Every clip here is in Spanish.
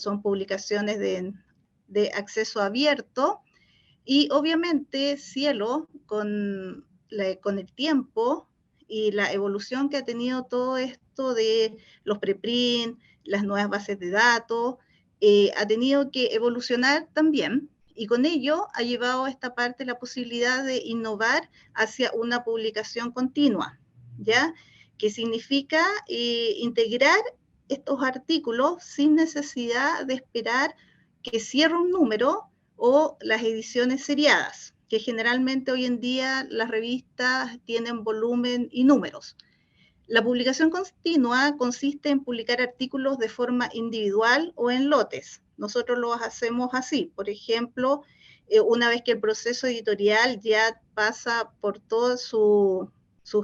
son publicaciones de acceso abierto, y obviamente Cielo, con el tiempo y la evolución que ha tenido todo esto de los preprint, las nuevas bases de datos, ha tenido que evolucionar también, y con ello ha llevado a esta parte la posibilidad de innovar hacia una publicación continua, ¿ya? Que significa integrar estos artículos sin necesidad de esperar que cierre un número o las ediciones seriadas, que generalmente hoy en día las revistas tienen volumen y números. La publicación continua consiste en publicar artículos de forma individual o en lotes. Nosotros los hacemos así. Por ejemplo, una vez que el proceso editorial ya pasa por toda su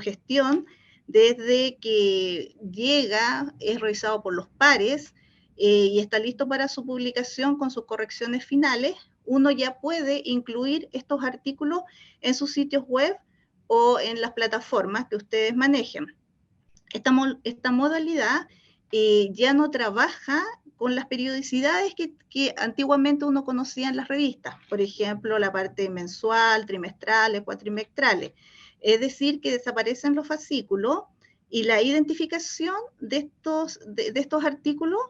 gestión, desde que llega, es revisado por los pares y está listo para su publicación con sus correcciones finales, uno ya puede incluir estos artículos en sus sitios web o en las plataformas que ustedes manejen. Esta modalidad ya no trabaja con las periodicidades que antiguamente uno conocía en las revistas, por ejemplo, la parte mensual, trimestrales, cuatrimestrales. Es decir, que desaparecen los fascículos y la identificación de estos artículos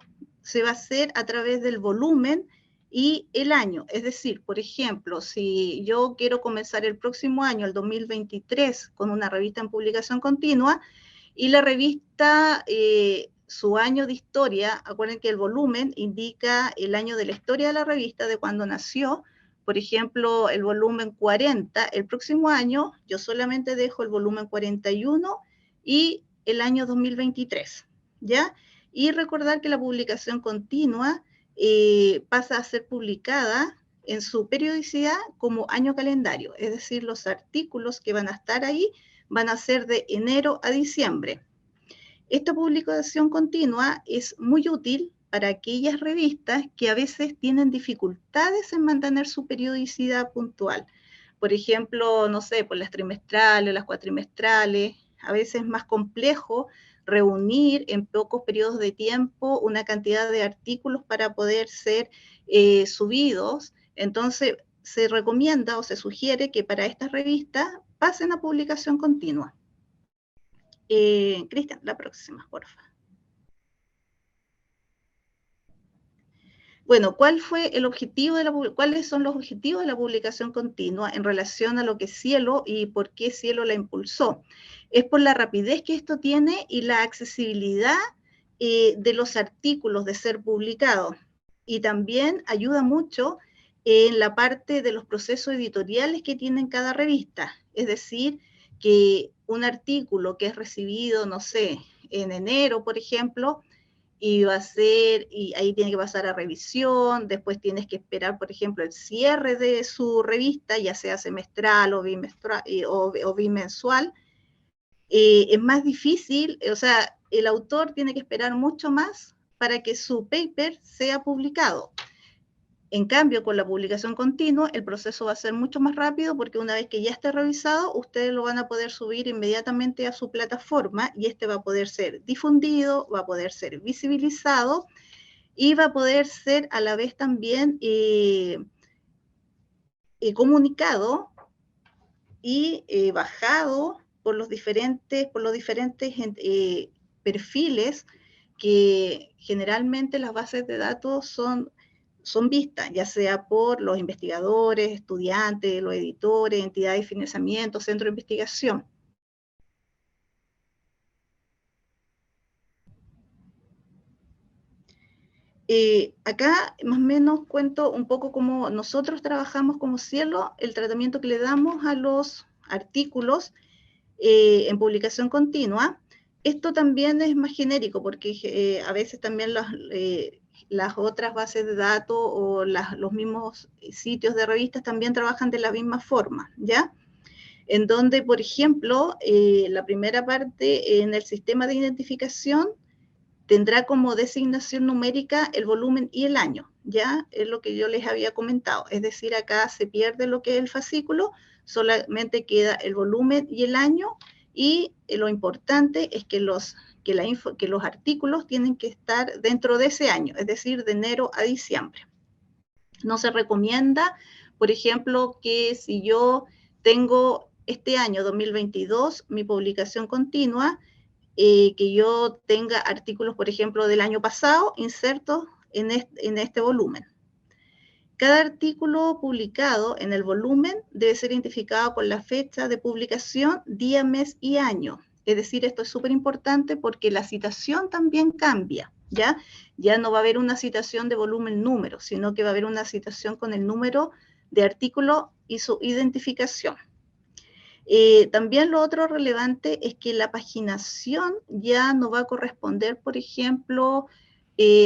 se va a hacer a través del volumen y el año. Es decir, por ejemplo, si yo quiero comenzar el próximo año, el 2023, con una revista en publicación continua, y la revista, su año de historia, acuérdense que el volumen indica el año de la historia de la revista, de cuando nació. Por ejemplo, el volumen 40, el próximo año yo solamente dejo el volumen 41 y el año 2023, ¿ya? Y recordar que la publicación continua pasa a ser publicada en su periodicidad como año calendario, es decir, los artículos que van a estar ahí van a ser de enero a diciembre. Esta publicación continua es muy útil para aquellas revistas que a veces tienen dificultades en mantener su periodicidad puntual. Por ejemplo, no sé, por las trimestrales, las cuatrimestrales, a veces es más complejo reunir en pocos periodos de tiempo una cantidad de artículos para poder ser subidos. Entonces, se recomienda o se sugiere que para estas revistas pasen a publicación continua. Cristian, la próxima, porfa. Bueno, ¿cuáles son los objetivos de la publicación continua en relación a lo que es Cielo y por qué Cielo la impulsó? Es por la rapidez que esto tiene y la accesibilidad de los artículos de ser publicados. Y también ayuda mucho en la parte de los procesos editoriales que tienen cada revista. Es decir, que un artículo que es recibido, no sé, en enero, por ejemplo, y ahí tiene que pasar a revisión, después tienes que esperar, por ejemplo, el cierre de su revista, ya sea semestral o bimensual, es más difícil, o sea, el autor tiene que esperar mucho más para que su paper sea publicado. En cambio, con la publicación continua, el proceso va a ser mucho más rápido porque una vez que ya esté revisado, ustedes lo van a poder subir inmediatamente a su plataforma y este va a poder ser difundido, va a poder ser visibilizado y va a poder ser a la vez también comunicado y bajado por los diferentes perfiles que generalmente las bases de datos son vistas, ya sea por los investigadores, estudiantes, los editores, entidades de financiamiento, centros de investigación. Acá más o menos cuento un poco cómo nosotros trabajamos como Cielo, el tratamiento que le damos a los artículos en publicación continua. Esto también es más genérico porque a veces también las otras bases de datos o los mismos sitios de revistas también trabajan de la misma forma, ¿ya? En donde, por ejemplo, la primera parte en el sistema de identificación tendrá como designación numérica el volumen y el año, ¿ya? Es lo que yo les había comentado. Es decir, acá se pierde lo que es el fascículo, solamente queda el volumen y el año, y lo importante es que los artículos tienen que estar dentro de ese año, es decir, de enero a diciembre. No se recomienda, por ejemplo, que si yo tengo este año 2022 mi publicación continua, que yo tenga artículos, por ejemplo, del año pasado insertos en este volumen. Cada artículo publicado en el volumen debe ser identificado con la fecha de publicación, día, mes y año. Es decir, esto es súper importante porque la citación también cambia, ¿ya? Ya no va a haber una citación de volumen número, sino que va a haber una citación con el número de artículo y su identificación. También lo otro relevante es que la paginación ya no va a corresponder, por ejemplo,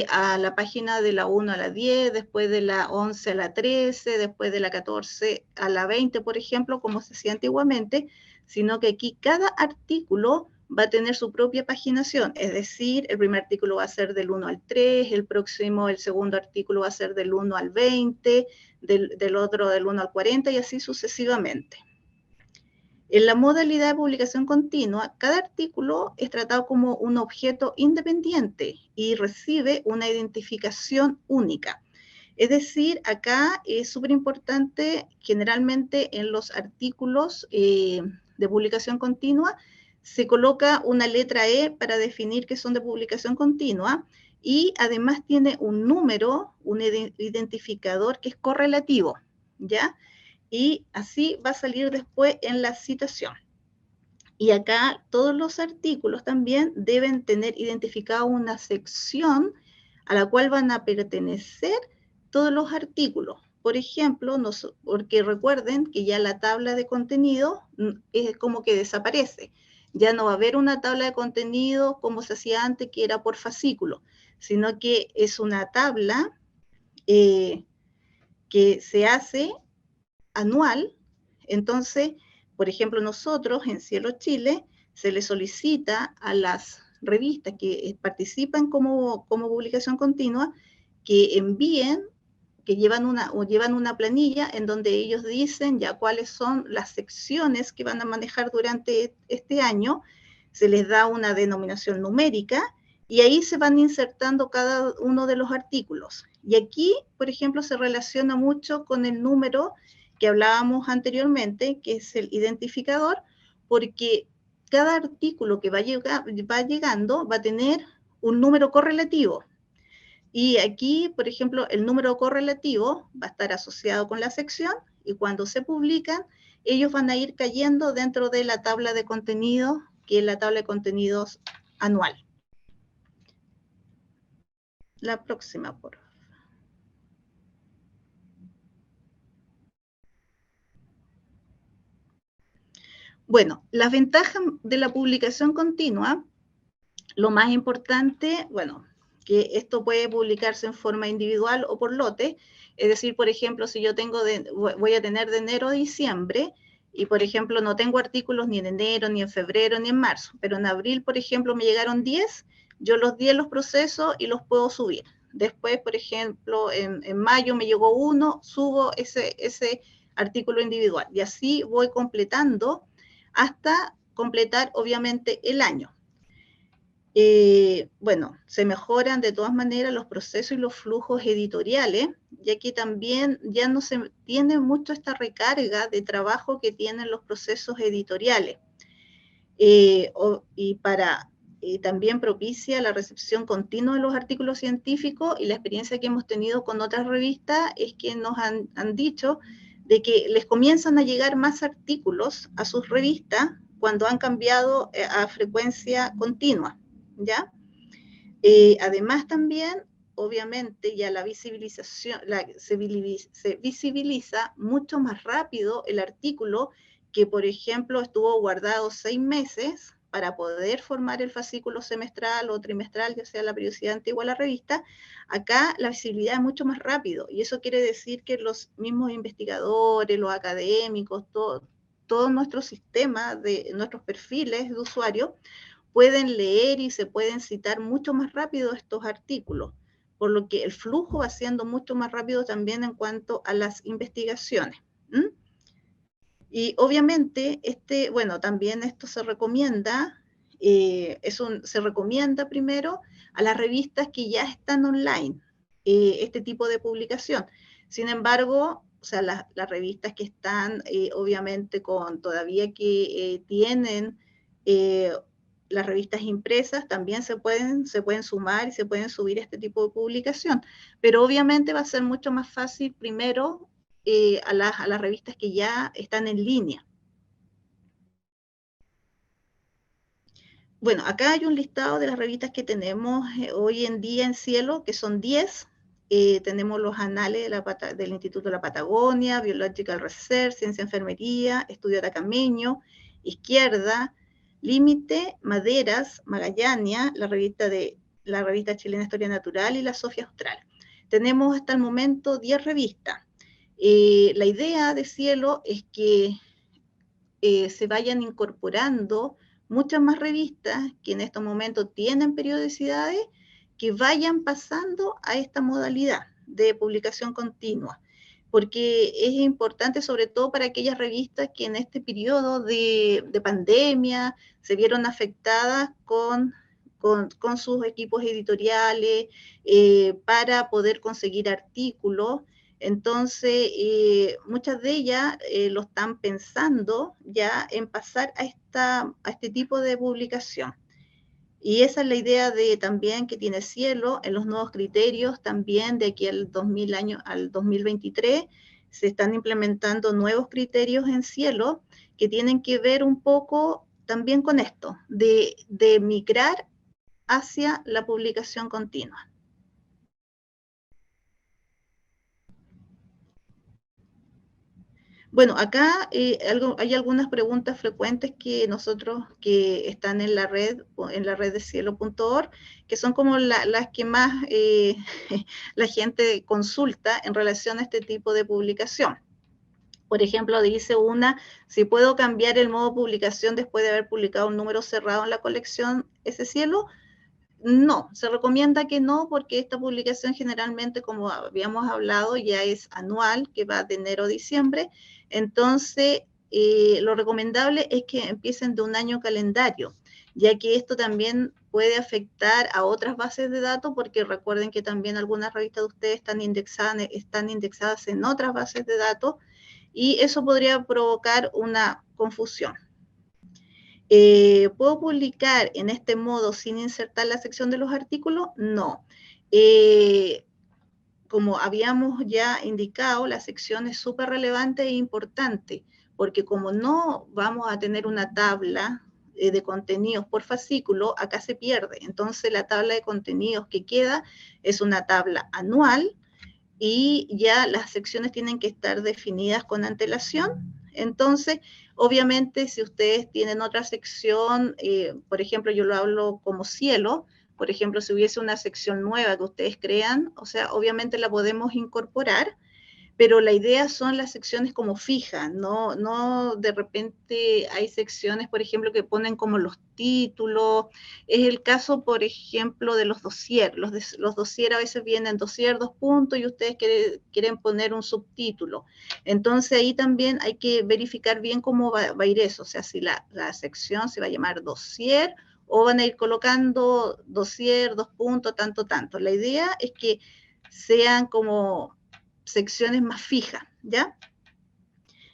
a la página de la 1 a la 10, después de la 11 a la 13, después de la 14 a la 20, por ejemplo, como se hacía antiguamente, sino que aquí cada artículo va a tener su propia paginación, es decir, el primer artículo va a ser del 1 al 3, el segundo artículo va a ser del 1 al 20, del otro del 1 al 40 y así sucesivamente. En la modalidad de publicación continua, cada artículo es tratado como un objeto independiente y recibe una identificación única. Es decir, acá es súper importante, generalmente en los artículos de publicación continua, se coloca una letra E para definir que son de publicación continua y además tiene un número, un identificador que es correlativo, ¿ya? Y así va a salir después en la citación. Y acá todos los artículos también deben tener identificada una sección a la cual van a pertenecer todos los artículos. Por ejemplo, porque recuerden que ya la tabla de contenido es como que desaparece. Ya no va a haber una tabla de contenido como se hacía antes, que era por fascículo, sino que es una tabla que se hace anual. Entonces, por ejemplo, nosotros en Cielo Chile se le solicita a las revistas que participan como publicación continua que envíen, que llevan una planilla en donde ellos dicen ya cuáles son las secciones que van a manejar durante este año, se les da una denominación numérica y ahí se van insertando cada uno de los artículos. Y aquí, por ejemplo, se relaciona mucho con el número que hablábamos anteriormente, que es el identificador, porque cada artículo que va llegando va a tener un número correlativo. Y aquí, por ejemplo, el número correlativo va a estar asociado con la sección y cuando se publican, ellos van a ir cayendo dentro de la tabla de contenido, que es la tabla de contenidos anual. La próxima, por favor. Bueno, las ventajas de la publicación continua, lo más importante, bueno, que esto puede publicarse en forma individual o por lote, es decir, por ejemplo, si yo voy a tener de enero a diciembre y, por ejemplo, no tengo artículos ni en enero, ni en febrero, ni en marzo, pero en abril, por ejemplo, me llegaron 10, yo los 10 los proceso y los puedo subir. Después, por ejemplo, en mayo me llegó uno, subo ese artículo individual y así voy completando hasta completar, obviamente, el año. Bueno, se mejoran de todas maneras los procesos y los flujos editoriales, ya que también ya no se tiene mucho esta recarga de trabajo que tienen los procesos editoriales. También propicia la recepción continua de los artículos científicos y la experiencia que hemos tenido con otras revistas es que nos han dicho de que les comienzan a llegar más artículos a sus revistas cuando han cambiado a frecuencia continua, ¿ya? Además también, obviamente, ya la visibilización, se visibiliza mucho más rápido el artículo que, por ejemplo, estuvo guardado 6 meses para poder formar el fascículo semestral o trimestral, ya sea la periodicidad antigua de la revista. Acá la visibilidad es mucho más rápido y eso quiere decir que los mismos investigadores, los académicos, todo nuestro sistema, nuestros perfiles de usuario, pueden leer y se pueden citar mucho más rápido estos artículos, por lo que el flujo va siendo mucho más rápido también en cuanto a las investigaciones. Y obviamente, bueno, también esto se recomienda, se recomienda primero a las revistas que ya están online, este tipo de publicación. Sin embargo, o sea, las revistas que están, obviamente, todavía que tienen las revistas impresas, también se pueden sumar y se pueden subir este tipo de publicación. Pero obviamente va a ser mucho más fácil primero a las revistas que ya están en línea. Bueno, acá hay un listado de las revistas que tenemos hoy en día en Cielo, que son 10. Tenemos los anales del Instituto de la Patagonia, Biological Research, Ciencia Enfermería, Estudio Atacameño, Izquierda, Límite, Maderas, Magallania, la revista Chilena Historia Natural y la Sofía Austral. Tenemos hasta el momento 10 revistas. La idea de Cielo es que se vayan incorporando muchas más revistas que en estos momentos tienen periodicidades, que vayan pasando a esta modalidad de publicación continua, porque es importante sobre todo para aquellas revistas que en este periodo de pandemia se vieron afectadas con sus equipos editoriales para poder conseguir artículos. Entonces, muchas de ellas lo están pensando ya en pasar a este tipo de publicación. Y esa es la idea también que tiene Cielo en los nuevos criterios, también de aquí al 2023, se están implementando nuevos criterios en Cielo que tienen que ver un poco también con esto, de migrar hacia la publicación continua. Bueno, acá hay algunas preguntas frecuentes que están en la red de cielo.org, que son como las que más la gente consulta en relación a este tipo de publicación. Por ejemplo, dice una, si puedo cambiar el modo de publicación después de haber publicado un número cerrado en la colección Ese Cielo. No, se recomienda que no, porque esta publicación generalmente, como habíamos hablado, ya es anual, que va de enero a diciembre. Entonces, lo recomendable es que empiecen de un año calendario, ya que esto también puede afectar a otras bases de datos, porque recuerden que también algunas revistas de ustedes están indexadas en otras bases de datos, y eso podría provocar una confusión. ¿Puedo publicar en este modo sin insertar la sección de los artículos? No. Como habíamos ya indicado, la sección es súper relevante e importante, porque como no vamos a tener una tabla de contenidos por fascículo, acá se pierde. Entonces, la tabla de contenidos que queda es una tabla anual y ya las secciones tienen que estar definidas con antelación. Entonces, obviamente, si ustedes tienen otra sección, por ejemplo, yo lo hablo como Cielo, por ejemplo, si hubiese una sección nueva que ustedes crean, o sea, obviamente la podemos incorporar, pero la idea son las secciones como fijas, no de repente hay secciones, por ejemplo, que ponen como los títulos. Es el caso, por ejemplo, de los dossier. Los dossier a veces vienen dossier 2 puntos y ustedes quieren poner un subtítulo. Entonces ahí también hay que verificar bien cómo va a ir eso, o sea, si la sección se va a llamar dossier o van a ir colocando dossier 2 puntos, tanto. La idea es que sean como secciones más fijas, ¿ya?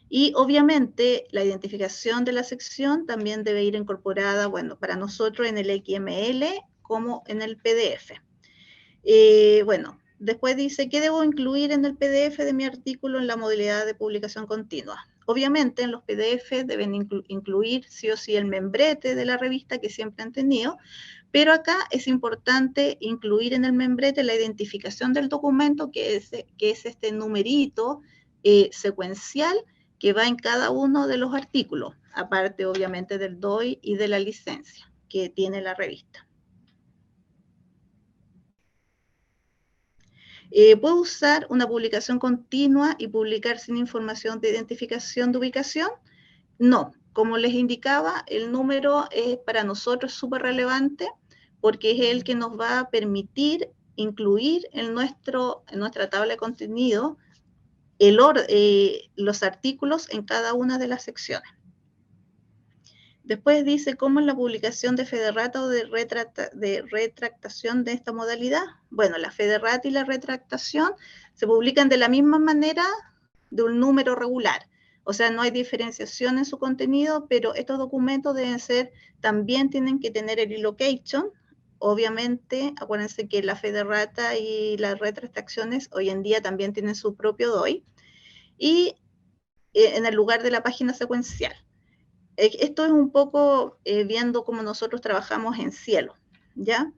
Y obviamente la identificación de la sección también debe ir incorporada, bueno, para nosotros en el XML como en el PDF. Bueno, después dice, ¿qué debo incluir en el PDF de mi artículo en la modalidad de publicación continua? Obviamente en los PDF deben incluir sí o sí el membrete de la revista que siempre han tenido, pero acá es importante incluir en el membrete la identificación del documento, que es este numerito secuencial que va en cada uno de los artículos, aparte obviamente del DOI y de la licencia que tiene la revista. ¿Puedo usar una publicación continua y publicar sin información de identificación de ubicación? No, como les indicaba, el número para nosotros es súper relevante porque es el que nos va a permitir incluir en nuestra tabla de contenido los artículos en cada una de las secciones. Después dice cómo es la publicación de Federata o de retractación de esta modalidad. Bueno, la Federata y la retractación se publican de la misma manera de un número regular. O sea, no hay diferenciación en su contenido, pero estos documentos deben ser, también tienen que tener el e-location. Obviamente, acuérdense que la Federata y las retractaciones hoy en día también tienen su propio DOI. Y en el lugar de la página secuencial. Esto es un poco viendo cómo nosotros trabajamos en Cielo, ¿ya?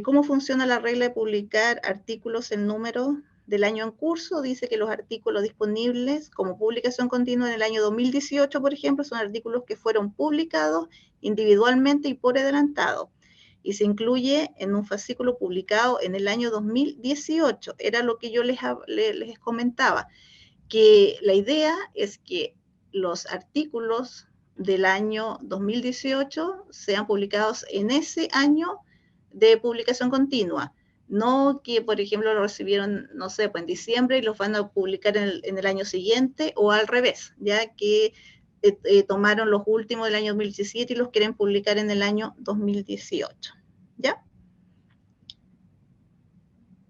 ¿Cómo funciona la regla de publicar artículos en número del año en curso? Dice que los artículos disponibles como publicación continua en el año 2018, por ejemplo, son artículos que fueron publicados individualmente y por adelantado. Y se incluye en un fascículo publicado en el año 2018. Era lo que yo les comentaba, que la idea es que los artículos del año 2018 sean publicados en ese año de publicación continua. No que, por ejemplo, lo recibieron, no sé, pues en diciembre y los van a publicar en el año siguiente, o al revés, ya que tomaron los últimos del año 2017 y los quieren publicar en el año 2018. ¿Ya?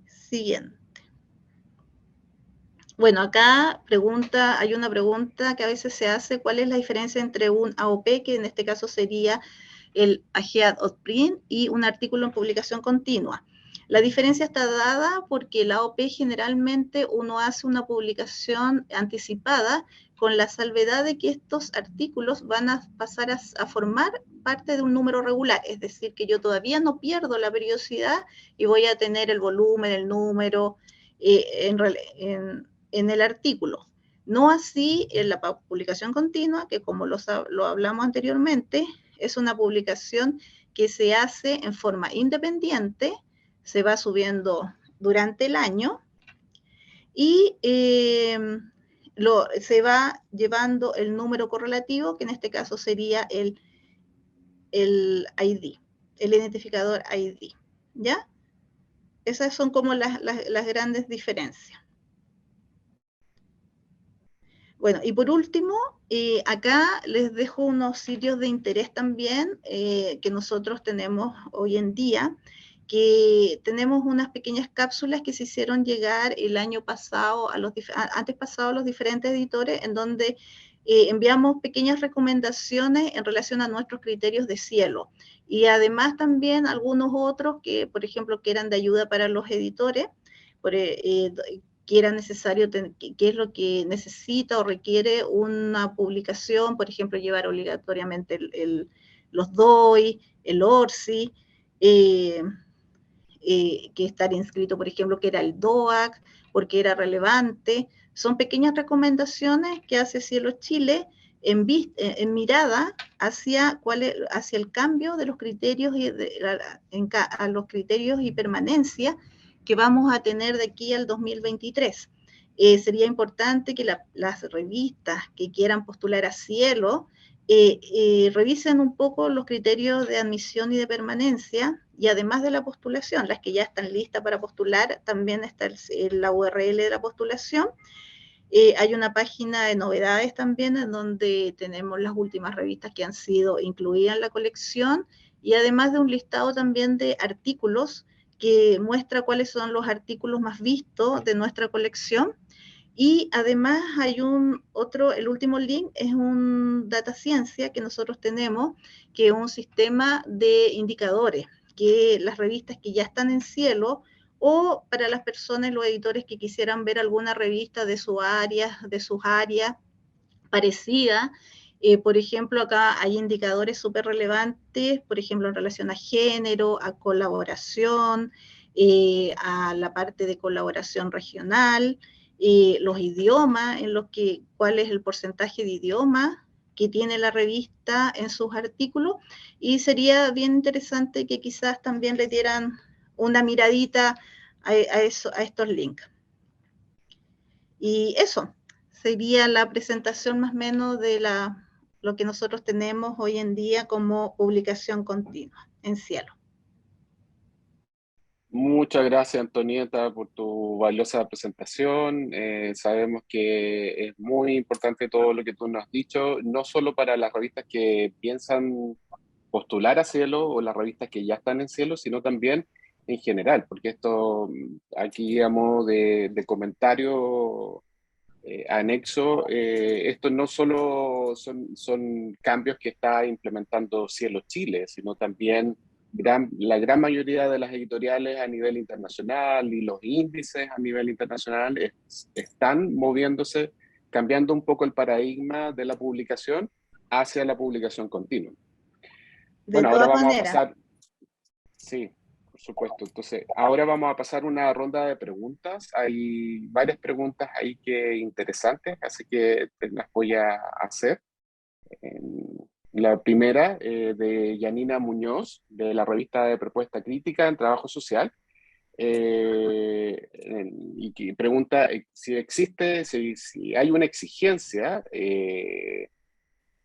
Siguiente. Bueno, acá hay una pregunta que a veces se hace: ¿cuál es la diferencia entre un AOP, que en este caso sería el Ahead of Print, y un artículo en publicación continua? La diferencia está dada porque el AOP generalmente uno hace una publicación anticipada con la salvedad de que estos artículos van a pasar a formar parte de un número regular, es decir, que yo todavía no pierdo la periodicidad y voy a tener el volumen, el número, en el artículo. No así en la publicación continua, que como lo hablamos anteriormente, es una publicación que se hace en forma independiente, se va subiendo durante el año y se va llevando el número correlativo, que en este caso sería el ID, el identificador ID, ¿ya? Esas son como las grandes diferencias. Bueno, y por último, acá les dejo unos sitios de interés también que nosotros tenemos hoy en día, que tenemos unas pequeñas cápsulas que se hicieron llegar el año pasado, antes pasado, a los diferentes editores, en donde enviamos pequeñas recomendaciones en relación a nuestros criterios de Cielo. Y además también algunos otros que, por ejemplo, que eran de ayuda para los editores, que era necesario, qué es lo que necesita o requiere una publicación, por ejemplo, llevar obligatoriamente los DOI, el ORCI, que estar inscrito, por ejemplo, que era el DOAC, porque era relevante. Son pequeñas recomendaciones que hace Cielo Chile en mirada hacia el cambio de los criterios a los criterios y permanencia que vamos a tener de aquí al 2023. Sería importante que las revistas que quieran postular a Cielo revisen un poco los criterios de admisión y de permanencia, y además de la postulación, las que ya están listas para postular, también está la URL de la postulación. Hay una página de novedades también en donde tenemos las últimas revistas que han sido incluidas en la colección, y además de un listado también de artículos que muestra cuáles son los artículos más vistos de nuestra colección. Y además hay el último link es un data ciencia que nosotros tenemos, que es un sistema de indicadores, que las revistas que ya están en Cielo, o para las personas, los editores que quisieran ver alguna revista de sus áreas parecida. Por ejemplo, acá hay indicadores súper relevantes, por ejemplo, en relación a género, a colaboración, a la parte de colaboración regional, los idiomas, cuál es el porcentaje de idiomas que tiene la revista en sus artículos, y sería bien interesante que quizás también le dieran una miradita a estos links. Y eso sería la presentación más o menos de lo que nosotros tenemos hoy en día como publicación continua en Cielo. Muchas gracias, Antonieta, por tu valiosa presentación. Sabemos que es muy importante todo lo que tú nos has dicho, no solo para las revistas que piensan postular a Cielo o las revistas que ya están en Cielo, sino también en general, porque esto, aquí, digamos, de comentario anexo, esto no solo son cambios que está implementando Cielo Chile, sino también la gran mayoría de las editoriales a nivel internacional y los índices a nivel internacional están moviéndose, cambiando un poco el paradigma de la publicación hacia la publicación continua. De Bueno, ahora todas vamos a maneras. pasar, sí, por supuesto. Entonces, ahora vamos a pasar una ronda de preguntas. Hay varias preguntas ahí que interesantes, así que te las voy a hacer. La primera, de Yanina Muñoz, de la revista de Propuesta Crítica en Trabajo Social, y que pregunta si existe, si hay una exigencia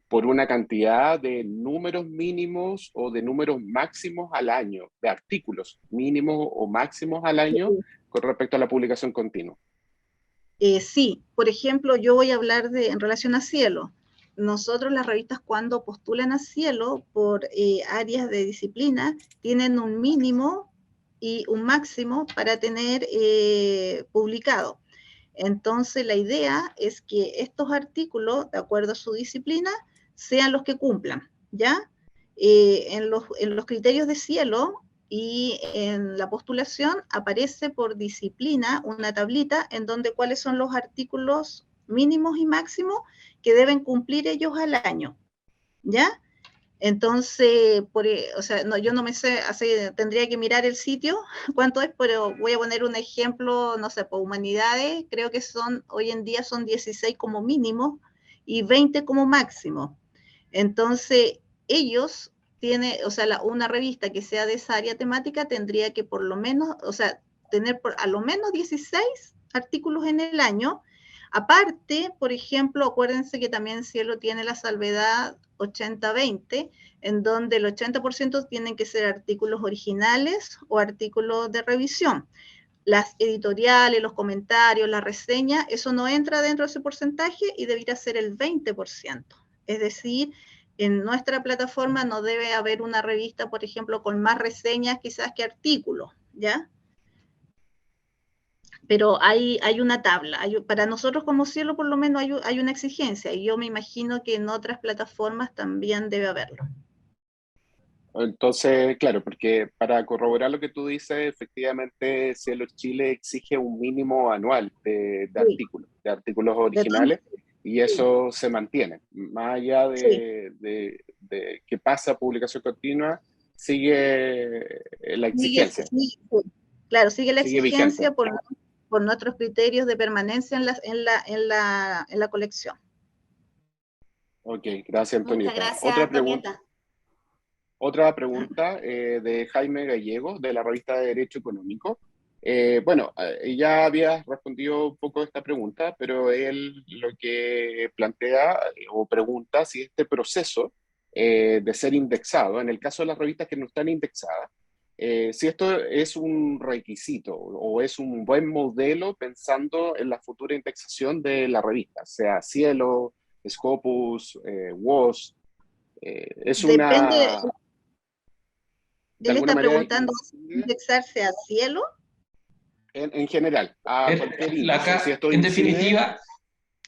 por una cantidad de números mínimos o de números máximos al año, de artículos mínimos o máximos al año con respecto a la publicación continua. Sí, por ejemplo, yo voy a hablar en relación a Cielo. Nosotros las revistas cuando postulan a Cielo por áreas de disciplina tienen un mínimo y un máximo para tener publicado. Entonces la idea es que estos artículos, de acuerdo a su disciplina, sean los que cumplan, ¿ya? En los criterios de Cielo y en la postulación aparece por disciplina una tablita en donde cuáles son los artículos mínimos y máximos que deben cumplir ellos al año, ¿ya? Entonces, o sea, no, yo no me sé, así, tendría que mirar el sitio cuánto es, pero voy a poner un ejemplo, no sé, por humanidades, creo que hoy en día son 16 como mínimo y 20 como máximo. Entonces, ellos tienen, o sea, una revista que sea de esa área temática tendría que por lo menos, o sea, tener a lo menos 16 artículos en el año. Aparte, por ejemplo, acuérdense que también Cielo tiene la salvedad 80-20, en donde el 80% tienen que ser artículos originales o artículos de revisión. Las editoriales, los comentarios, la reseña, eso no entra dentro de ese porcentaje y debería ser el 20%. Es decir, en nuestra plataforma no debe haber una revista, por ejemplo, con más reseñas quizás que artículos, ¿ya? Pero hay una tabla. Para nosotros como Cielo por lo menos hay una exigencia y yo me imagino que en otras plataformas también debe haberlo. Entonces, claro, porque para corroborar lo que tú dices, efectivamente Cielo Chile exige un mínimo anual Sí, de artículos de originales, todas, y sí, eso se mantiene. Más allá sí, de que pasa a publicación continua, sigue la sigue, exigencia, sí, claro, sigue la sigue vigente. exigencia por nuestros criterios de permanencia en la colección. Ok, gracias, Muchas Antonieta. gracias, Antonieta. Otra pregunta de Jaime Gallego, de la revista de Derecho Económico. Bueno, ya habías respondido un poco esta pregunta, pero él lo que plantea o pregunta si este proceso de ser indexado, en el caso de las revistas que no están indexadas, si esto es un requisito o es un buen modelo pensando en la futura indexación de la revista, sea Cielo, Scopus, WOS. Es Depende, una, de él alguna está manera, preguntando si indexarse a Cielo. en general, a cualquier índice. Si esto En incide, definitiva,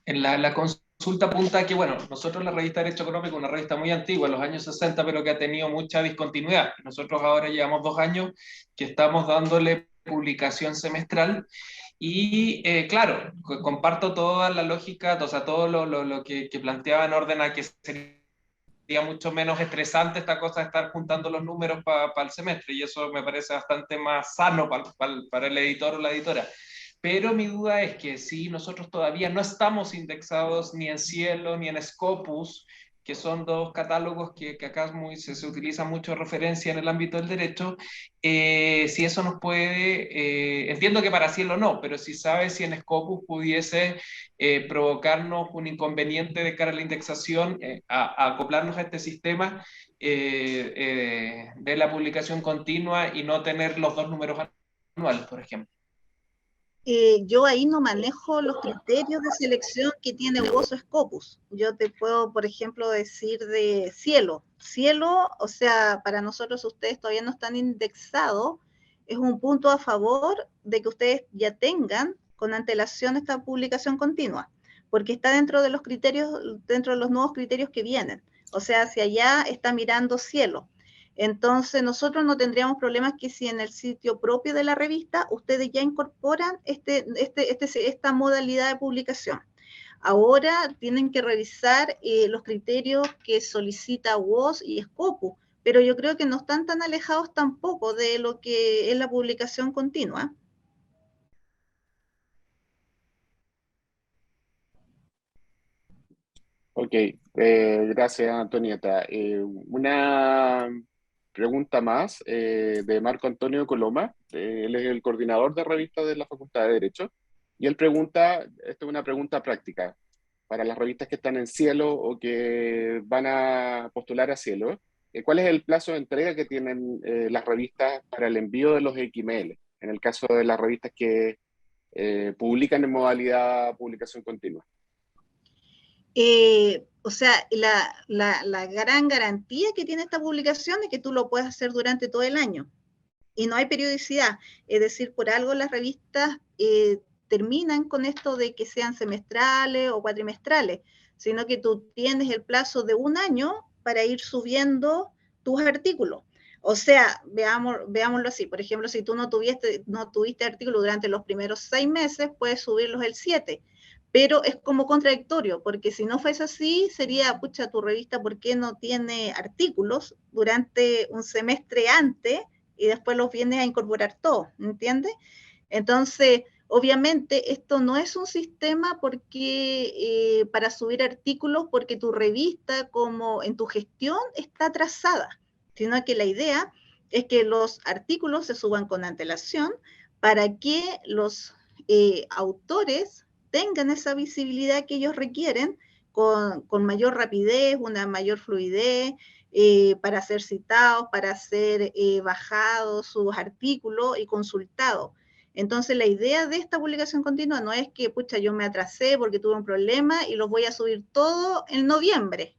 en la consulta apunta que, bueno, nosotros la revista Derecho Económico, una revista muy antigua, en los años 60, pero que ha tenido mucha discontinuidad. Nosotros ahora llevamos 2 años que estamos dándole publicación semestral y, claro, comparto toda la lógica, o sea, todo lo que planteaba en orden a que sería mucho menos estresante esta cosa de estar juntando los números para el semestre, y eso me parece bastante más sano para el editor o la editora. Pero mi duda es que si nosotros todavía no estamos indexados ni en Cielo ni en Scopus, que son dos catálogos que acá se utiliza mucho referencia en el ámbito del derecho, si eso nos puede, entiendo que para Cielo no, pero si sabes si en Scopus pudiese provocarnos un inconveniente de cara a la indexación, a acoplarnos a este sistema de la publicación continua y no tener los dos números anuales, por ejemplo? Yo ahí no manejo los criterios de selección que tiene WOS o Scopus. Yo te puedo, por ejemplo, decir de Cielo. Cielo, o sea, para nosotros ustedes todavía no están indexados, es un punto a favor de que ustedes ya tengan con antelación esta publicación continua, porque está dentro de los criterios, dentro de los nuevos criterios que vienen. O sea, hacia allá está mirando Cielo. Entonces, nosotros no tendríamos problemas que si en el sitio propio de la revista ustedes ya incorporan esta modalidad de publicación. Ahora tienen que revisar los criterios que solicita WOS y Scopus, pero yo creo que no están tan alejados tampoco de lo que es la publicación continua. Ok, gracias Antonieta. Una pregunta más de Marco Antonio Coloma. Él es el coordinador de revistas de la Facultad de Derecho. Y él pregunta, esta es una pregunta práctica, para las revistas que están en Cielo o que van a postular a Cielo. ¿Cuál es el plazo de entrega que tienen las revistas para el envío de los XML? En el caso de las revistas que publican en modalidad publicación continua. O sea, la gran garantía que tiene esta publicación es que tú lo puedes hacer durante todo el año y no hay periodicidad. Es decir, por algo las revistas terminan con esto de que sean semestrales o cuatrimestrales, sino que tú tienes el plazo de un año para ir subiendo tus artículos. O sea, veámoslo así. Por ejemplo, si tú no tuviste artículos durante los primeros 6 meses, puedes subirlos el 7. Pero es como contradictorio, porque si no fuese así, sería, pucha, tu revista, ¿por qué no tiene artículos durante un semestre antes y después los vienes a incorporar todos? ¿Entiendes? Entonces, obviamente, esto no es un sistema porque para subir artículos, porque tu revista, como en tu gestión, está trazada, sino que la idea es que los artículos se suban con antelación para que los autores tengan esa visibilidad que ellos requieren con mayor rapidez, una mayor fluidez, para ser citados, para ser bajados sus artículos y consultados. Entonces, la idea de esta publicación continua no es que, pucha, yo me atrasé porque tuve un problema y los voy a subir todo en noviembre.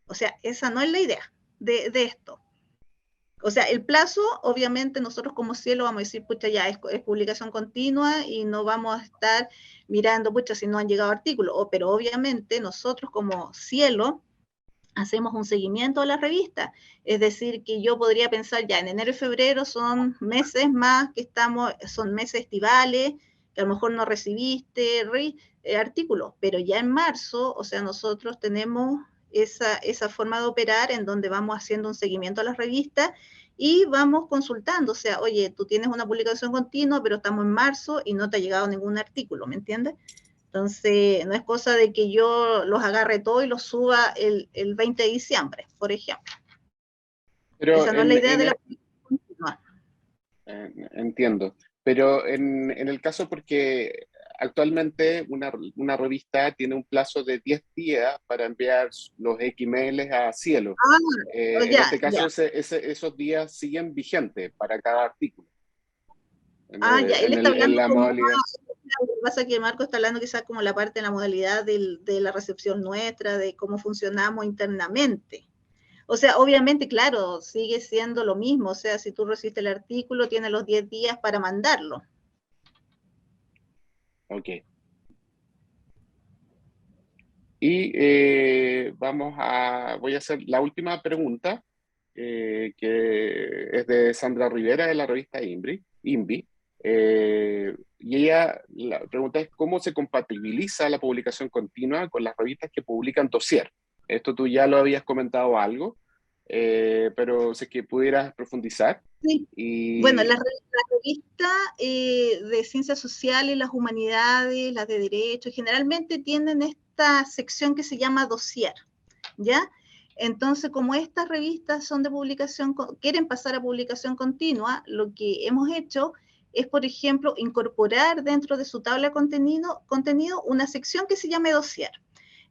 O sea, esa no es la idea de esto. O sea, el plazo, obviamente, nosotros como Cielo vamos a decir, pucha, ya es publicación continua y no vamos a estar mirando, pucha, si no han llegado artículos. Pero obviamente nosotros como Cielo hacemos un seguimiento a la revista. Es decir, que yo podría pensar ya en enero y febrero son meses más que son meses estivales, que a lo mejor no recibiste artículos, pero ya en marzo, o sea, nosotros tenemos esa forma de operar en donde vamos haciendo un seguimiento a las revistas y vamos consultando, o sea, oye, tú tienes una publicación continua, pero estamos en marzo y no te ha llegado ningún artículo, ¿me entiendes? Entonces, no es cosa de que yo los agarre todo y los suba el 20 de diciembre, por ejemplo. Pero Esa no es la idea de la publicación continua. Entiendo, pero en el caso porque actualmente una revista tiene un plazo de 10 días para enviar los XML a Cielo. En Ya, este caso, ya. esos días siguen vigentes para cada artículo. Ya, él está En hablando la como modalidad. lo que pasa es que Marco está hablando quizás como la parte de la modalidad de la recepción nuestra, de cómo funcionamos internamente. O sea, obviamente, claro, sigue siendo lo mismo. O sea, si tú recibiste el artículo, tienes los 10 días para mandarlo. Ok. Y voy a hacer la última pregunta, que es de Sandra Rivera de la revista INVI. Y la pregunta es, ¿cómo se compatibiliza la publicación continua con las revistas que publican dossier? Esto tú ya lo habías comentado algo, pero sé que pudieras profundizar. Sí. Bueno, la revista de ciencias sociales, las humanidades, las de derecho, generalmente tienen esta sección que se llama dossier, ¿ya? Entonces, como estas revistas son de publicación, quieren pasar a publicación continua, lo que hemos hecho es, por ejemplo, incorporar dentro de su tabla de contenido una sección que se llame dossier.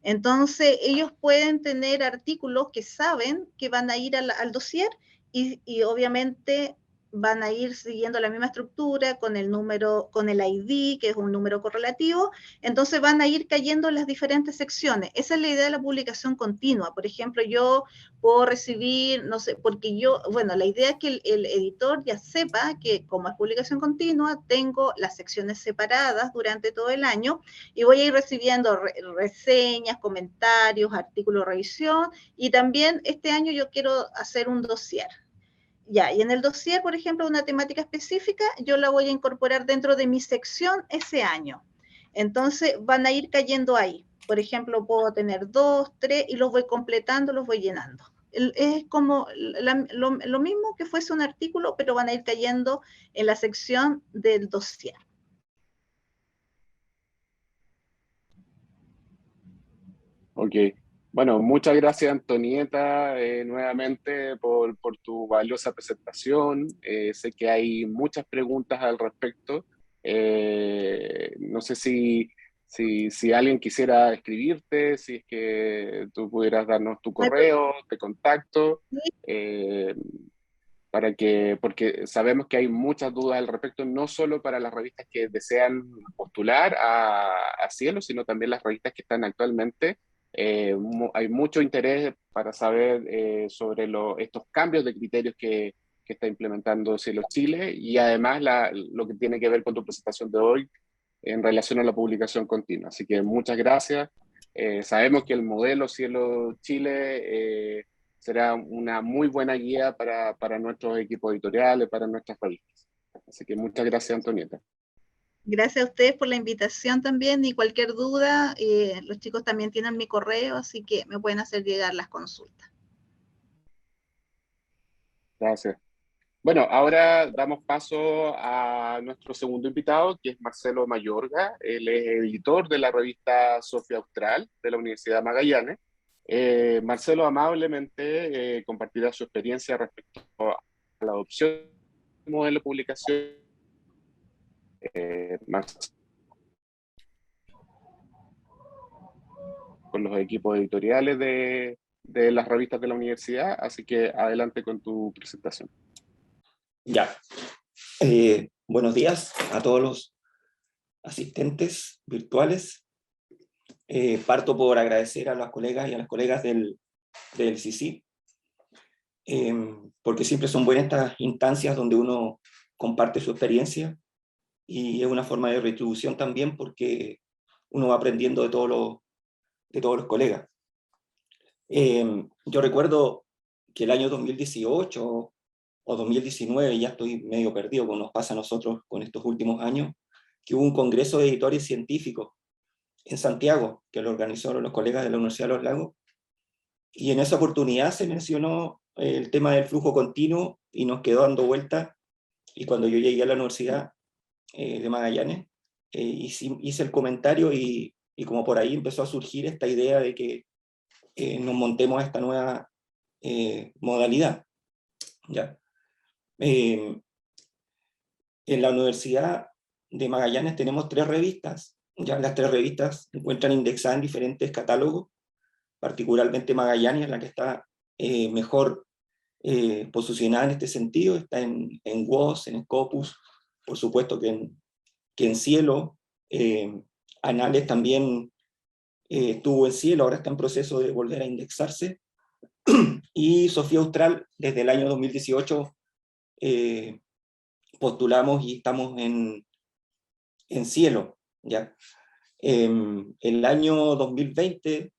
Entonces, ellos pueden tener artículos que saben que van a ir al dossier y obviamente van a ir siguiendo la misma estructura con el número, con el ID, que es un número correlativo, entonces van a ir cayendo en las diferentes secciones. Esa es la idea de la publicación continua. Por ejemplo, yo puedo recibir, no sé, porque yo, bueno, la idea es que el editor ya sepa que como es publicación continua, tengo las secciones separadas durante todo el año y voy a ir recibiendo reseñas, comentarios, artículos de revisión, y también este año yo quiero hacer un dossier. Ya, y en el dossier, por ejemplo, una temática específica, yo la voy a incorporar dentro de mi sección ese año. Entonces van a ir cayendo ahí. Por ejemplo, puedo tener 2, 3 y los voy completando, los voy llenando. Es como lo mismo que fuese un artículo, pero van a ir cayendo en la sección del dossier. Ok. Bueno, muchas gracias, Antonieta, nuevamente por tu valiosa presentación. Sé que hay muchas preguntas al respecto. No sé si alguien quisiera escribirte, si es que tú pudieras darnos tu correo de contacto, eh, porque sabemos que hay muchas dudas al respecto, no solo para las revistas que desean postular a Cielo, sino también las revistas que están actualmente. Hay mucho interés para saber sobre estos cambios de criterios que está implementando Cielo Chile, y además lo que tiene que ver con tu presentación de hoy en relación a la publicación continua. Así que muchas gracias. Sabemos que el modelo Cielo Chile será una muy buena guía para nuestros equipos editoriales, para nuestras revistas. Así que muchas gracias, Antonieta. Gracias a ustedes por la invitación también, y cualquier duda, los chicos también tienen mi correo, así que me pueden hacer llegar las consultas. Gracias. Bueno, ahora damos paso a nuestro segundo invitado, que es Marcelo Mayorga. Él es editor de la revista Sofía Austral de la Universidad Magallanes. Marcelo amablemente compartirá su experiencia respecto a la adopción del modelo de publicación. Con los equipos editoriales de las revistas de la universidad, así que adelante con tu presentación. Ya. Buenos días a todos los asistentes virtuales. Parto por agradecer a las colegas y a las colegas del CICIP, porque siempre son buenas estas instancias donde uno comparte su experiencia, y es una forma de retribución también, porque uno va aprendiendo de todos los colegas. Yo recuerdo que el año 2018 o 2019, ya estoy medio perdido, como nos pasa a nosotros con estos últimos años, que hubo un congreso de editores científicos en Santiago, que lo organizaron los colegas de la Universidad de los Lagos, y en esa oportunidad se mencionó el tema del flujo continuo, y nos quedó dando vuelta, y cuando yo llegué a la Universidad de Magallanes, hice el comentario, y como por ahí empezó a surgir esta idea de que nos montemos a esta nueva modalidad. ¿Ya? En la Universidad de Magallanes tenemos 3 revistas. Ya las 3 revistas se encuentran indexadas en diferentes catálogos, particularmente Magallanes, la que está mejor posicionada en este sentido, está en WOS, en Scopus, por supuesto que en Cielo. Anales también estuvo en Cielo, ahora está en proceso de volver a indexarse. Y Sofía Austral, desde el año 2018, postulamos y estamos en Cielo. ¿Ya? El año 2020,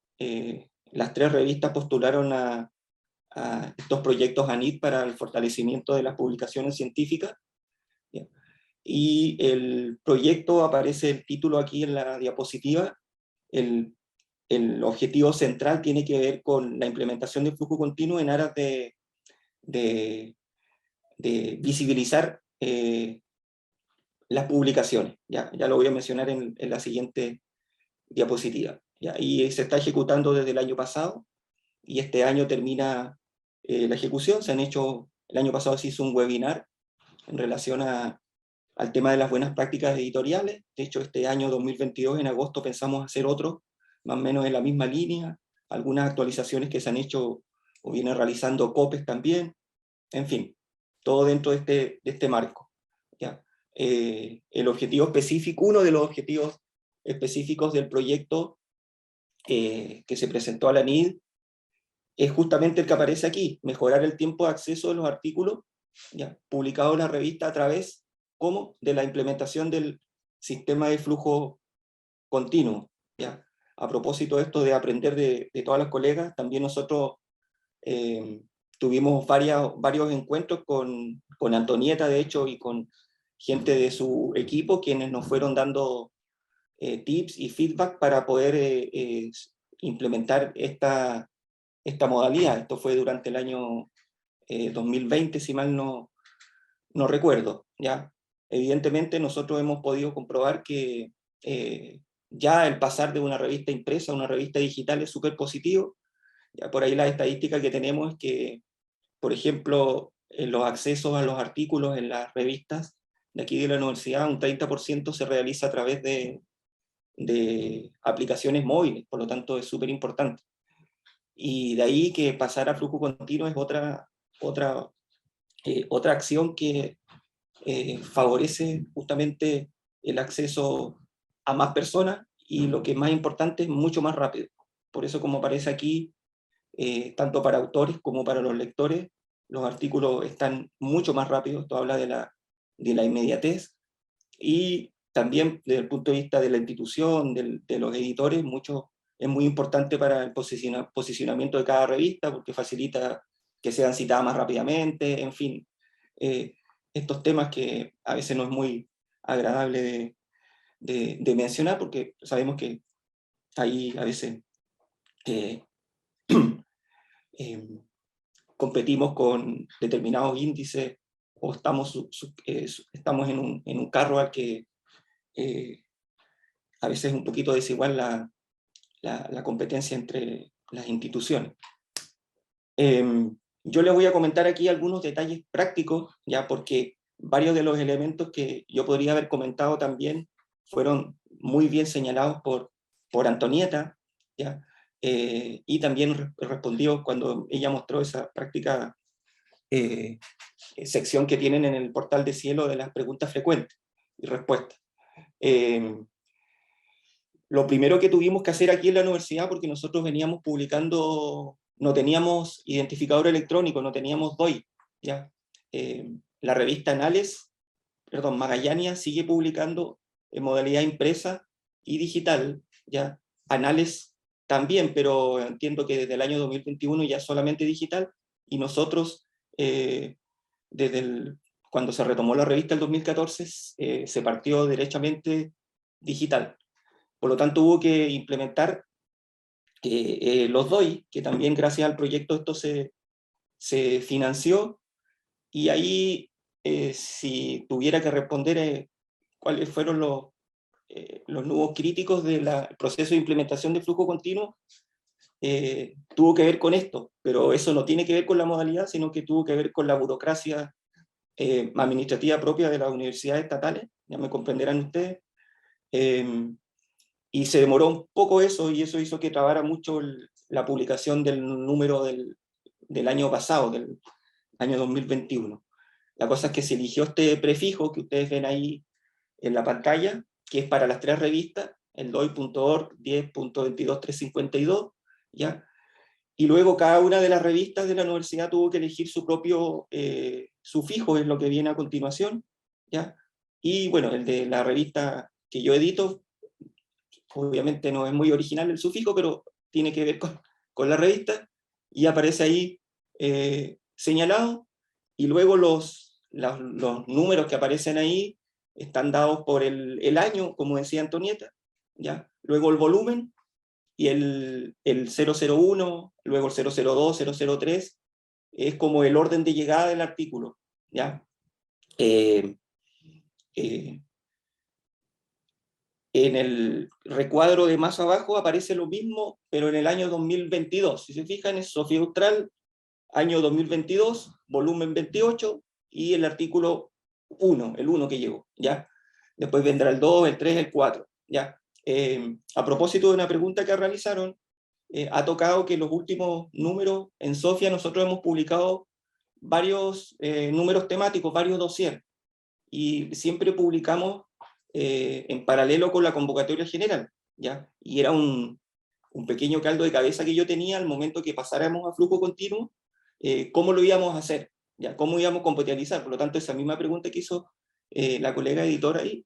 las 3 revistas postularon a estos proyectos ANIT para el fortalecimiento de las publicaciones científicas. ¿Ya? Y el proyecto, aparece el título aquí en la diapositiva. El objetivo central tiene que ver con la implementación del flujo continuo en aras de visibilizar las publicaciones. Ya lo voy a mencionar en la siguiente diapositiva. ¿Ya? Y se está ejecutando desde el año pasado, y este año termina la ejecución. El año pasado se hizo un webinar en relación al tema de las buenas prácticas editoriales. De hecho, este año 2022, en agosto, pensamos hacer otro, más o menos en la misma línea, algunas actualizaciones que se han hecho o viene realizando COPES también, en fin. todo dentro de este marco, ¿ya? El objetivo específico, uno de los objetivos específicos del proyecto que se presentó a la NID es justamente el que aparece aquí: mejorar el tiempo de acceso de los artículos, ¿ya?, publicados en la revista a través, ¿cómo?, de la implementación del sistema de flujo continuo, ¿ya? A propósito de esto de aprender de todas las colegas, también nosotros tuvimos varios encuentros con Antonieta, de hecho, y con gente de su equipo, quienes nos fueron dando tips y feedback para poder implementar esta modalidad. Esto fue durante el año 2020, si mal no recuerdo, ¿ya? Evidentemente nosotros hemos podido comprobar que ya el pasar de una revista impresa a una revista digital es súper positivo. Ya por ahí la estadística que tenemos es que, por ejemplo, en los accesos a los artículos en las revistas de aquí de la universidad, un 30% se realiza a través de aplicaciones móviles, por lo tanto es súper importante. Y de ahí que pasar a flujo continuo es otra acción que favorece justamente el acceso a más personas, y lo que es más importante, es mucho más rápido. Por eso, como aparece aquí, tanto para autores como para los lectores, los artículos están mucho más rápidos. Esto habla de la inmediatez, y también desde el punto de vista de la institución, de los editores, es muy importante para el posicionamiento de cada revista, porque facilita que sean citadas más rápidamente, en fin, estos temas que a veces no es muy agradable de mencionar, porque sabemos que ahí a veces competimos con determinados índices, o estamos en un carro al que a veces es un poquito desigual la competencia entre las instituciones. Yo les voy a comentar aquí algunos detalles prácticos, ya, porque varios de los elementos que yo podría haber comentado también fueron muy bien señalados por Antonieta, ¿ya? Y también respondió cuando ella mostró esa práctica sección que tienen en el portal de Cielo de las preguntas frecuentes y respuestas. Lo primero que tuvimos que hacer aquí en la universidad, porque nosotros veníamos publicando, no teníamos identificador electrónico, no teníamos DOI, ¿ya? La revista Magallania sigue publicando en modalidad impresa y digital, ¿ya? Anales también, pero entiendo que desde el año 2021 ya solamente digital, y nosotros, cuando se retomó la revista el 2014, se partió derechamente digital. Por lo tanto, hubo que implementar los DOI, que también gracias al proyecto esto se financió, y ahí, si tuviera que responder cuáles fueron los nudos críticos del proceso de implementación de flujo continuo, tuvo que ver con esto, pero eso no tiene que ver con la modalidad, sino que tuvo que ver con la burocracia administrativa propia de las universidades estatales, ya me comprenderán ustedes, y se demoró un poco eso, y eso hizo que trabara mucho la publicación del número del año pasado, del año 2021. La cosa es que se eligió este prefijo que ustedes ven ahí en la pantalla, que es para las 3 revistas, el DOI.org 10.22352, ¿ya? Y luego cada una de las revistas de la universidad tuvo que elegir su propio sufijo, es lo que viene a continuación, ¿ya? Y bueno, el de la revista que yo edito, obviamente no es muy original el sufijo, pero tiene que ver con la revista, y aparece ahí señalado, y luego los números que aparecen ahí están dados por el año, como decía Antonieta, ¿ya? Luego el volumen, y el 001, luego el 002, 003, es como el orden de llegada del artículo, ¿ya? En el recuadro de más abajo aparece lo mismo, pero en el año 2022. Si se fijan, es Sofía Austral, año 2022, volumen 28, y el artículo 1, el 1 que llegó, ¿ya? Después vendrá el 2, el 3, el 4, ¿ya? A propósito de una pregunta que realizaron, ha tocado que los últimos números en Sofía nosotros hemos publicado varios números temáticos, varios dossiers, y siempre publicamos en paralelo con la convocatoria general, ¿ya? Y era un pequeño caldo de cabeza que yo tenía al momento que pasáramos a flujo continuo, cómo lo íbamos a hacer, ¿ya? Cómo íbamos a compatibilizar. Por lo tanto, esa misma pregunta que hizo la colega editora ahí,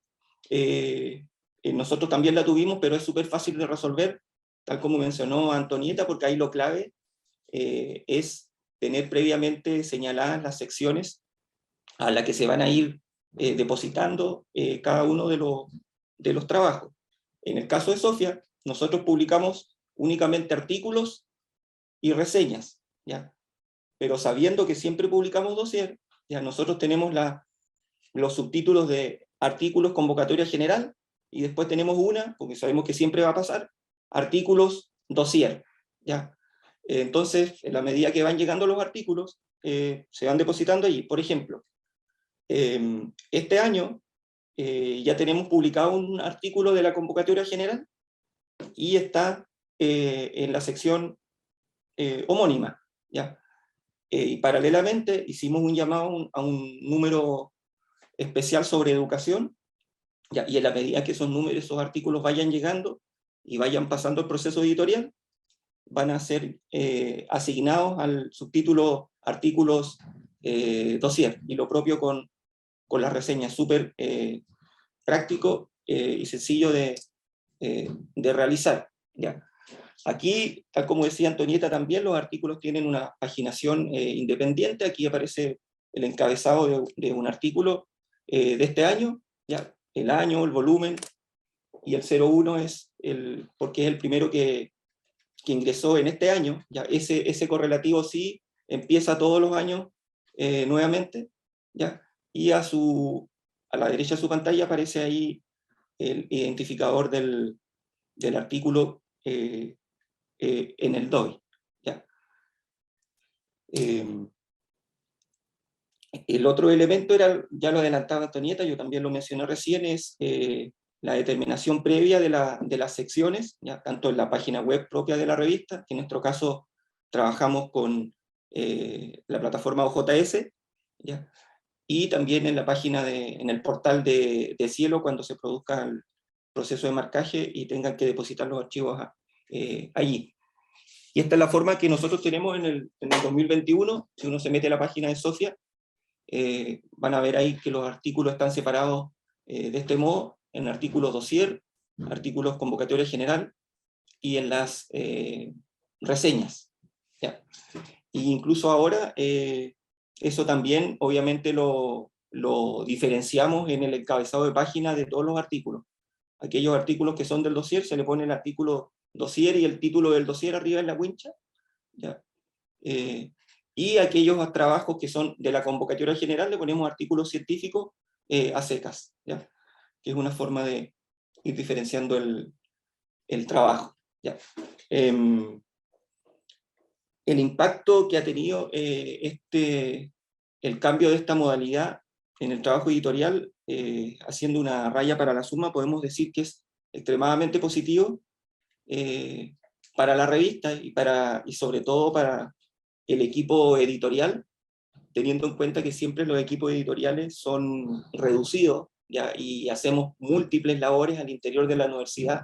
nosotros también la tuvimos, pero es súper fácil de resolver, tal como mencionó Antonieta, porque ahí lo clave es tener previamente señaladas las secciones a las que se van a ir depositando cada uno de los trabajos. En el caso de Sofía, nosotros publicamos únicamente artículos y reseñas, ¿ya? Pero sabiendo que siempre publicamos dossier, ya nosotros tenemos los subtítulos de artículos convocatoria general, y después tenemos porque sabemos que siempre va a pasar, artículos dossier, ¿ya? Entonces, en la medida que van llegando los artículos, se van depositando allí. Por ejemplo, este año ya tenemos publicado un artículo de la convocatoria general y está en la sección homónima, ¿ya? Y paralelamente hicimos un llamado a un número especial sobre educación, ¿ya? Y en la medida que esos artículos vayan llegando y vayan pasando el proceso editorial, van a ser asignados al subtítulo artículos dossier, y lo propio con las reseñas, súper práctico y sencillo de realizar, ¿ya? Aquí, tal como decía Antonieta también, los artículos tienen una paginación independiente. Aquí aparece el encabezado de un artículo de este año, ¿ya? El año, el volumen, y el 01 es porque es el primero que ingresó en este año, ¿ya? Ese correlativo sí empieza todos los años nuevamente, ¿ya? Y a la derecha de su pantalla aparece ahí el identificador del artículo en el DOI, ¿ya? El otro elemento era, ya lo adelantaba Antonieta, yo también lo mencioné recién, es la determinación previa de las secciones, ¿ya? Tanto en la página web propia de la revista, que en nuestro caso trabajamos con la plataforma OJS, ¿ya? Y también en la página en el portal de Cielo, cuando se produzca el proceso de marcaje y tengan que depositar los archivos allí. Y esta es la forma que nosotros tenemos en el 2021. Si uno se mete a la página de Sofía, van a ver ahí que los artículos están separados de este modo, en artículos dossier, artículos convocatoria general, y en las reseñas, ¿ya? Y incluso ahora, eso también obviamente lo diferenciamos en el encabezado de página de todos los artículos. Aquellos artículos que son del dossier, se le pone el artículo dossier y el título del dossier arriba en la wincha, ¿ya? Y aquellos trabajos que son de la convocatoria general le ponemos artículos científicos a secas, ¿ya? Que es una forma de ir diferenciando el trabajo, ¿ya? El impacto que ha tenido el cambio de esta modalidad en el trabajo editorial, haciendo una raya para la suma, podemos decir que es extremadamente positivo para la revista y sobre todo para el equipo editorial, teniendo en cuenta que siempre los equipos editoriales son reducidos, ¿ya? Y hacemos múltiples labores al interior de la universidad.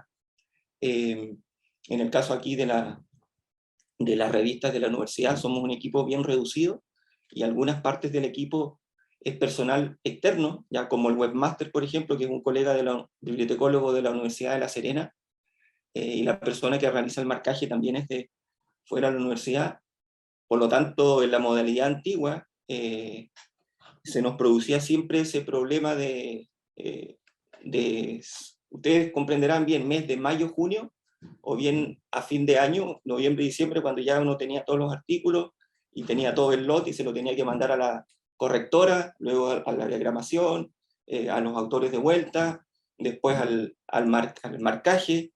En el caso aquí de las revistas de la universidad, somos un equipo bien reducido, y algunas partes del equipo es personal externo, ya como el webmaster, por ejemplo, que es un colega bibliotecólogo de la Universidad de La Serena, y la persona que realiza el marcaje también es de fuera de la universidad. Por lo tanto, en la modalidad antigua, se nos producía siempre ese problema ustedes comprenderán bien, mes de mayo, junio, o bien a fin de año, noviembre y diciembre, cuando ya uno tenía todos los artículos y tenía todo el lote y se lo tenía que mandar a la correctora, luego a la diagramación, a los autores de vuelta, después al marcaje,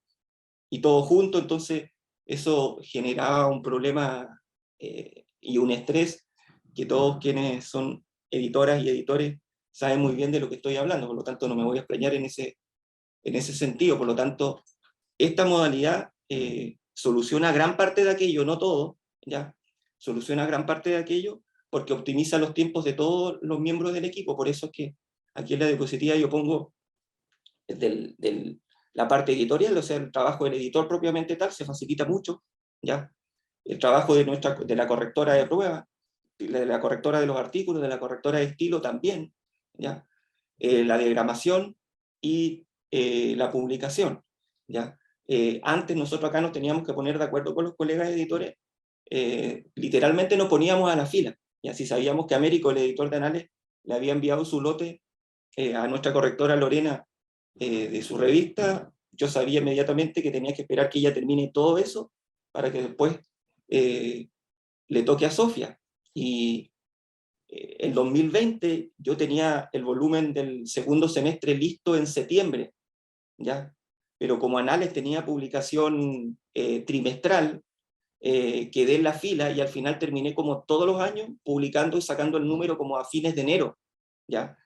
y todo junto. Entonces eso generaba un problema y un estrés que todos quienes son editoras y editores saben muy bien de lo que estoy hablando, por lo tanto no me voy a explayar en ese sentido. Por lo tanto, esta modalidad soluciona gran parte de aquello, no todo, ¿ya? Soluciona gran parte de aquello, porque optimiza los tiempos de todos los miembros del equipo. Por eso es que aquí en la diapositiva yo pongo la parte editorial, o sea, el trabajo del editor propiamente tal, se facilita mucho, ¿ya? El trabajo de la correctora de prueba, de la correctora de los artículos, de la correctora de estilo también, ¿ya? La diagramación y la publicación, ¿ya? Antes nosotros acá nos teníamos que poner de acuerdo con los colegas editores, literalmente nos poníamos a la fila, y así sabíamos que Américo, el editor de Anales, le había enviado su lote a nuestra correctora Lorena de su revista. Yo sabía inmediatamente que tenía que esperar que ella termine todo eso para que después le toque a Sofía. Y en 2020 yo tenía el volumen del segundo semestre listo en septiembre, ¿ya? Pero como Anales tenía publicación trimestral, quedé en la fila y al final terminé como todos los años publicando y sacando el número como a fines de enero, ¿ya?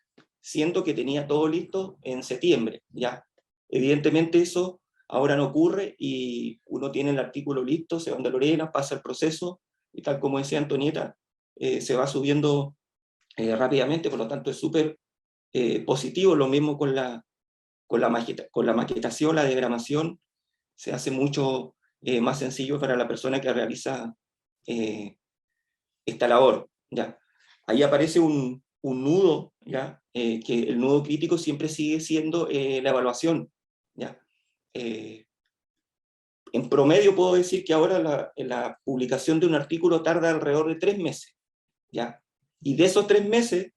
Siento que tenía todo listo en septiembre, ¿ya? Evidentemente eso ahora no ocurre y uno tiene el artículo listo, se va a Lorena, pasa el proceso y tal como decía Antonieta, se va subiendo rápidamente, por lo tanto es súper positivo. Lo mismo con la maquetación, la diagramación, se hace mucho más sencillo para la persona que realiza esta labor, ¿ya? Ahí aparece un nudo, ¿ya? Que el nudo crítico siempre sigue siendo la evaluación, ¿ya? En promedio puedo decir que ahora la publicación de un artículo tarda alrededor de 3 meses, ¿ya? Y de esos 3 meses,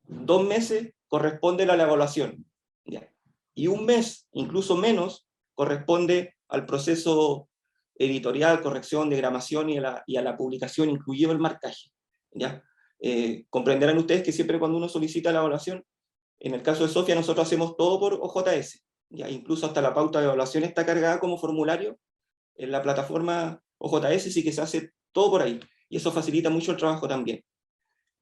2 meses corresponden a la evaluación, ¿ya? Y 1 mes, incluso menos, corresponde al proceso editorial, corrección, diagramación y a la publicación, incluido el marcaje, ¿ya? Comprenderán ustedes que siempre cuando uno solicita la evaluación, en el caso de Sofía nosotros hacemos todo por OJS, ¿ya? Incluso hasta la pauta de evaluación está cargada como formulario en la plataforma OJS, sí que se hace todo por ahí, y eso facilita mucho el trabajo también.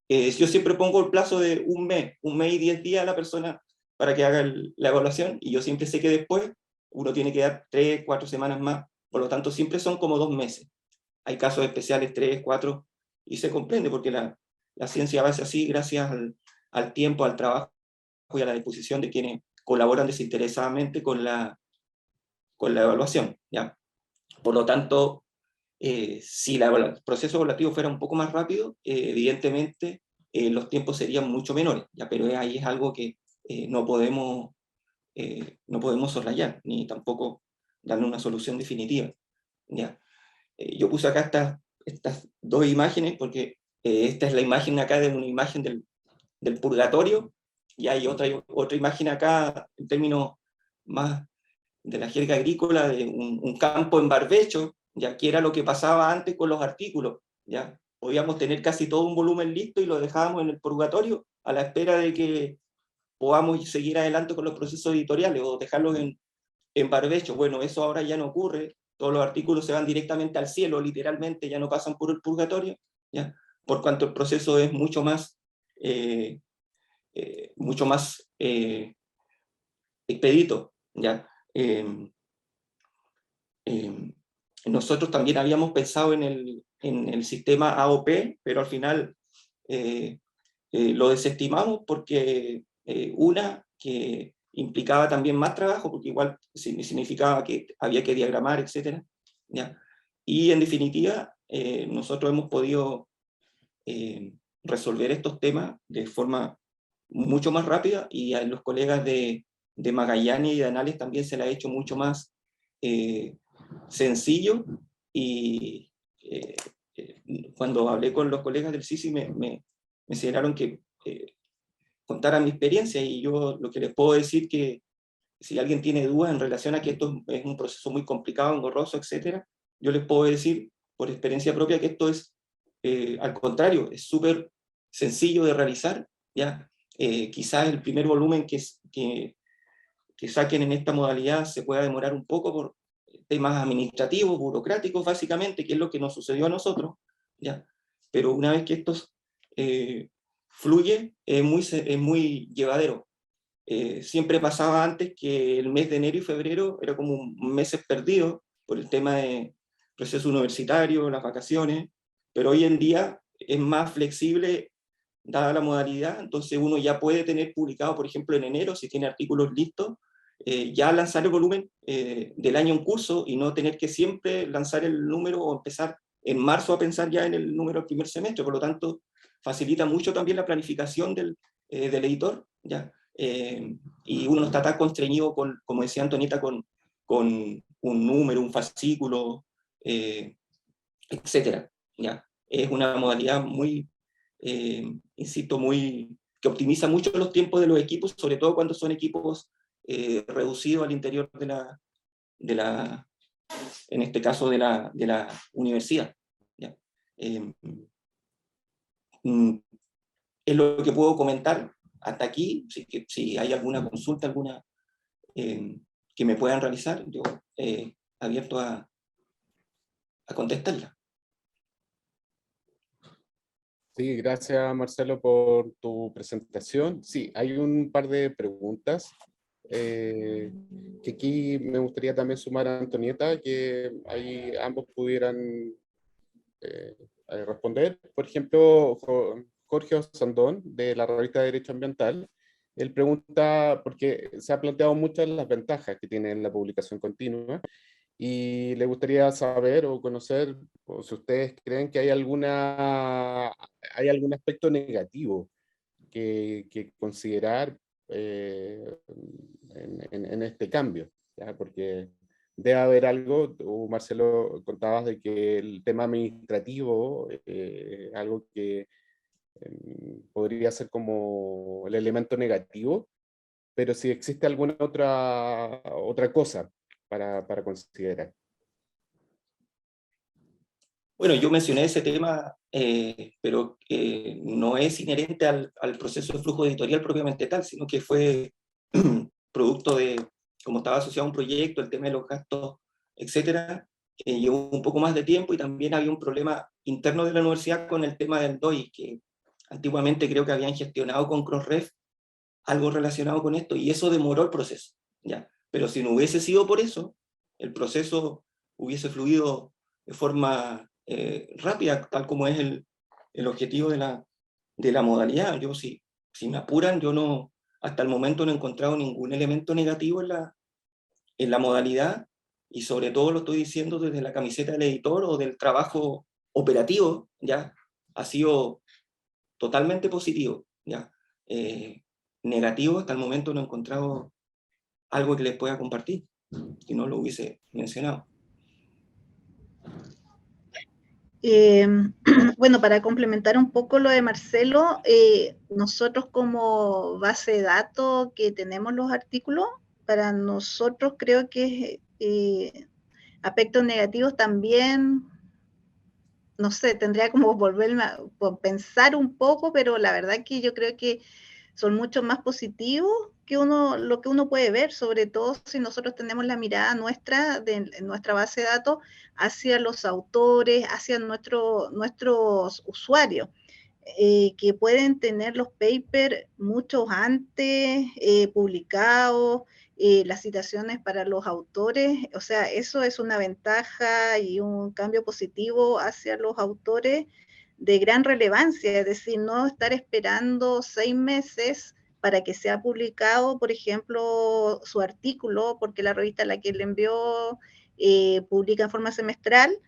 Yo siempre pongo el plazo de 1 mes y 10 días a la persona para que haga la evaluación, y yo siempre sé que después uno tiene que dar 3, 4 semanas más, por lo tanto siempre son como 2 meses. Hay casos especiales 3, 4, y se comprende porque la ciencia va a ser así gracias al tiempo, al trabajo y a la disposición de quienes colaboran desinteresadamente con la evaluación, ¿ya? Por lo tanto, si el proceso evaluativo fuera un poco más rápido, evidentemente los tiempos serían mucho menores, ¿ya? Pero ahí es algo que no podemos soslayar, ni tampoco darle una solución definitiva, ¿ya? Yo puse acá estas 2 imágenes, porque esta es la imagen acá de una imagen del purgatorio, y hay otra imagen acá, en términos más de la jerga agrícola, de un campo en barbecho, ya que era lo que pasaba antes con los artículos, ya podíamos tener casi todo un volumen listo y lo dejábamos en el purgatorio a la espera de que podamos seguir adelante con los procesos editoriales o dejarlos en barbecho. Bueno, eso ahora ya no ocurre, todos los artículos se van directamente al cielo, literalmente, ya no pasan por el purgatorio, ¿ya? Por cuanto el proceso es mucho más expedito, ¿ya? Nosotros también habíamos pensado en el sistema AOP, pero al final lo desestimamos porque que implicaba también más trabajo, porque igual significaba que había que diagramar, etc., ¿ya? Y en definitiva, nosotros hemos podido resolver estos temas de forma mucho más rápida, y a los colegas de Magallanes y de Anales también se le ha hecho mucho más sencillo, y cuando hablé con los colegas del CICI me señalaron que contara mi experiencia, y yo lo que les puedo decir que si alguien tiene dudas en relación a que esto es un proceso muy complicado, engorroso, etc., yo les puedo decir por experiencia propia que esto es, al contrario, es súper sencillo de realizar, ¿ya? Quizás el primer volumen que saquen en esta modalidad se pueda demorar un poco por temas administrativos, burocráticos, básicamente, que es lo que nos sucedió a nosotros, ¿ya? Pero una vez que esto fluye, es muy llevadero. Siempre pasaba antes que el mes de enero y febrero era como meses perdidos por el tema de proceso universitario, las vacaciones, pero hoy en día es más flexible dada la modalidad, entonces uno ya puede tener publicado, por ejemplo, en enero, si tiene artículos listos, ya lanzar el volumen del año en curso y no tener que siempre lanzar el número o empezar en marzo a pensar ya en el número del primer semestre. Por lo tanto, facilita mucho también la planificación del editor, ¿ya? Y uno no está tan constreñido, como decía Antonieta, con un número, un fascículo, etcétera, ¿ya? Es una modalidad muy, insisto, que optimiza mucho los tiempos de los equipos, sobre todo cuando son equipos reducidos al interior en este caso de la universidad, ¿ya? Es lo que puedo comentar hasta aquí. Si hay alguna consulta, que me puedan realizar, yo abierto a contestarla. Sí, gracias Marcelo por tu presentación. Sí, hay un par de preguntas que aquí me gustaría también sumar a Antonieta, que ahí ambos pudieran responder. Por ejemplo, Jorge Osandón, de la revista Derecho Ambiental, él pregunta, porque se ha planteado muchas las ventajas que tiene la publicación continua, y le gustaría saber o conocer, o si ustedes creen que hay algún aspecto negativo que considerar en este cambio, ¿ya? Porque debe haber algo. Tú, Marcelo, contabas de que el tema administrativo es algo que podría ser como el elemento negativo, pero si existe alguna otra cosa para considerar. Bueno, yo mencioné ese tema, pero no es inherente al proceso de flujo editorial propiamente tal, sino que fue producto de, como estaba asociado a un proyecto, el tema de los gastos, etcétera, llevó un poco más de tiempo, y también había un problema interno de la universidad con el tema del DOI, que antiguamente creo que habían gestionado con Crossref algo relacionado con esto, y eso demoró el proceso, ¿ya? Pero si no hubiese sido por eso, el proceso hubiese fluido de forma rápida, tal como es el objetivo de la modalidad. Yo, si me apuran, yo no, hasta el momento no he encontrado ningún elemento negativo en la modalidad, y sobre todo lo estoy diciendo desde la camiseta del editor o del trabajo operativo, ¿ya? Ha sido totalmente positivo, ¿ya? Negativo, hasta el momento no he encontrado algo que les pueda compartir, si no lo hubiese mencionado. Bueno, para complementar un poco lo de Marcelo, nosotros como base de datos que tenemos los artículos, para nosotros creo que aspectos negativos también, no sé, tendría como volverme a pensar un poco, pero la verdad que yo creo que son mucho más positivos que lo que uno puede ver, sobre todo si nosotros tenemos la mirada nuestra, de nuestra base de datos, hacia los autores, hacia nuestros usuarios, que pueden tener los papers mucho antes publicados, las citaciones para los autores. O sea, eso es una ventaja y un cambio positivo hacia los autores de gran relevancia, es decir, no estar esperando 6 meses para que sea publicado, por ejemplo, su artículo, porque la revista a la que le envió publica en forma semestral.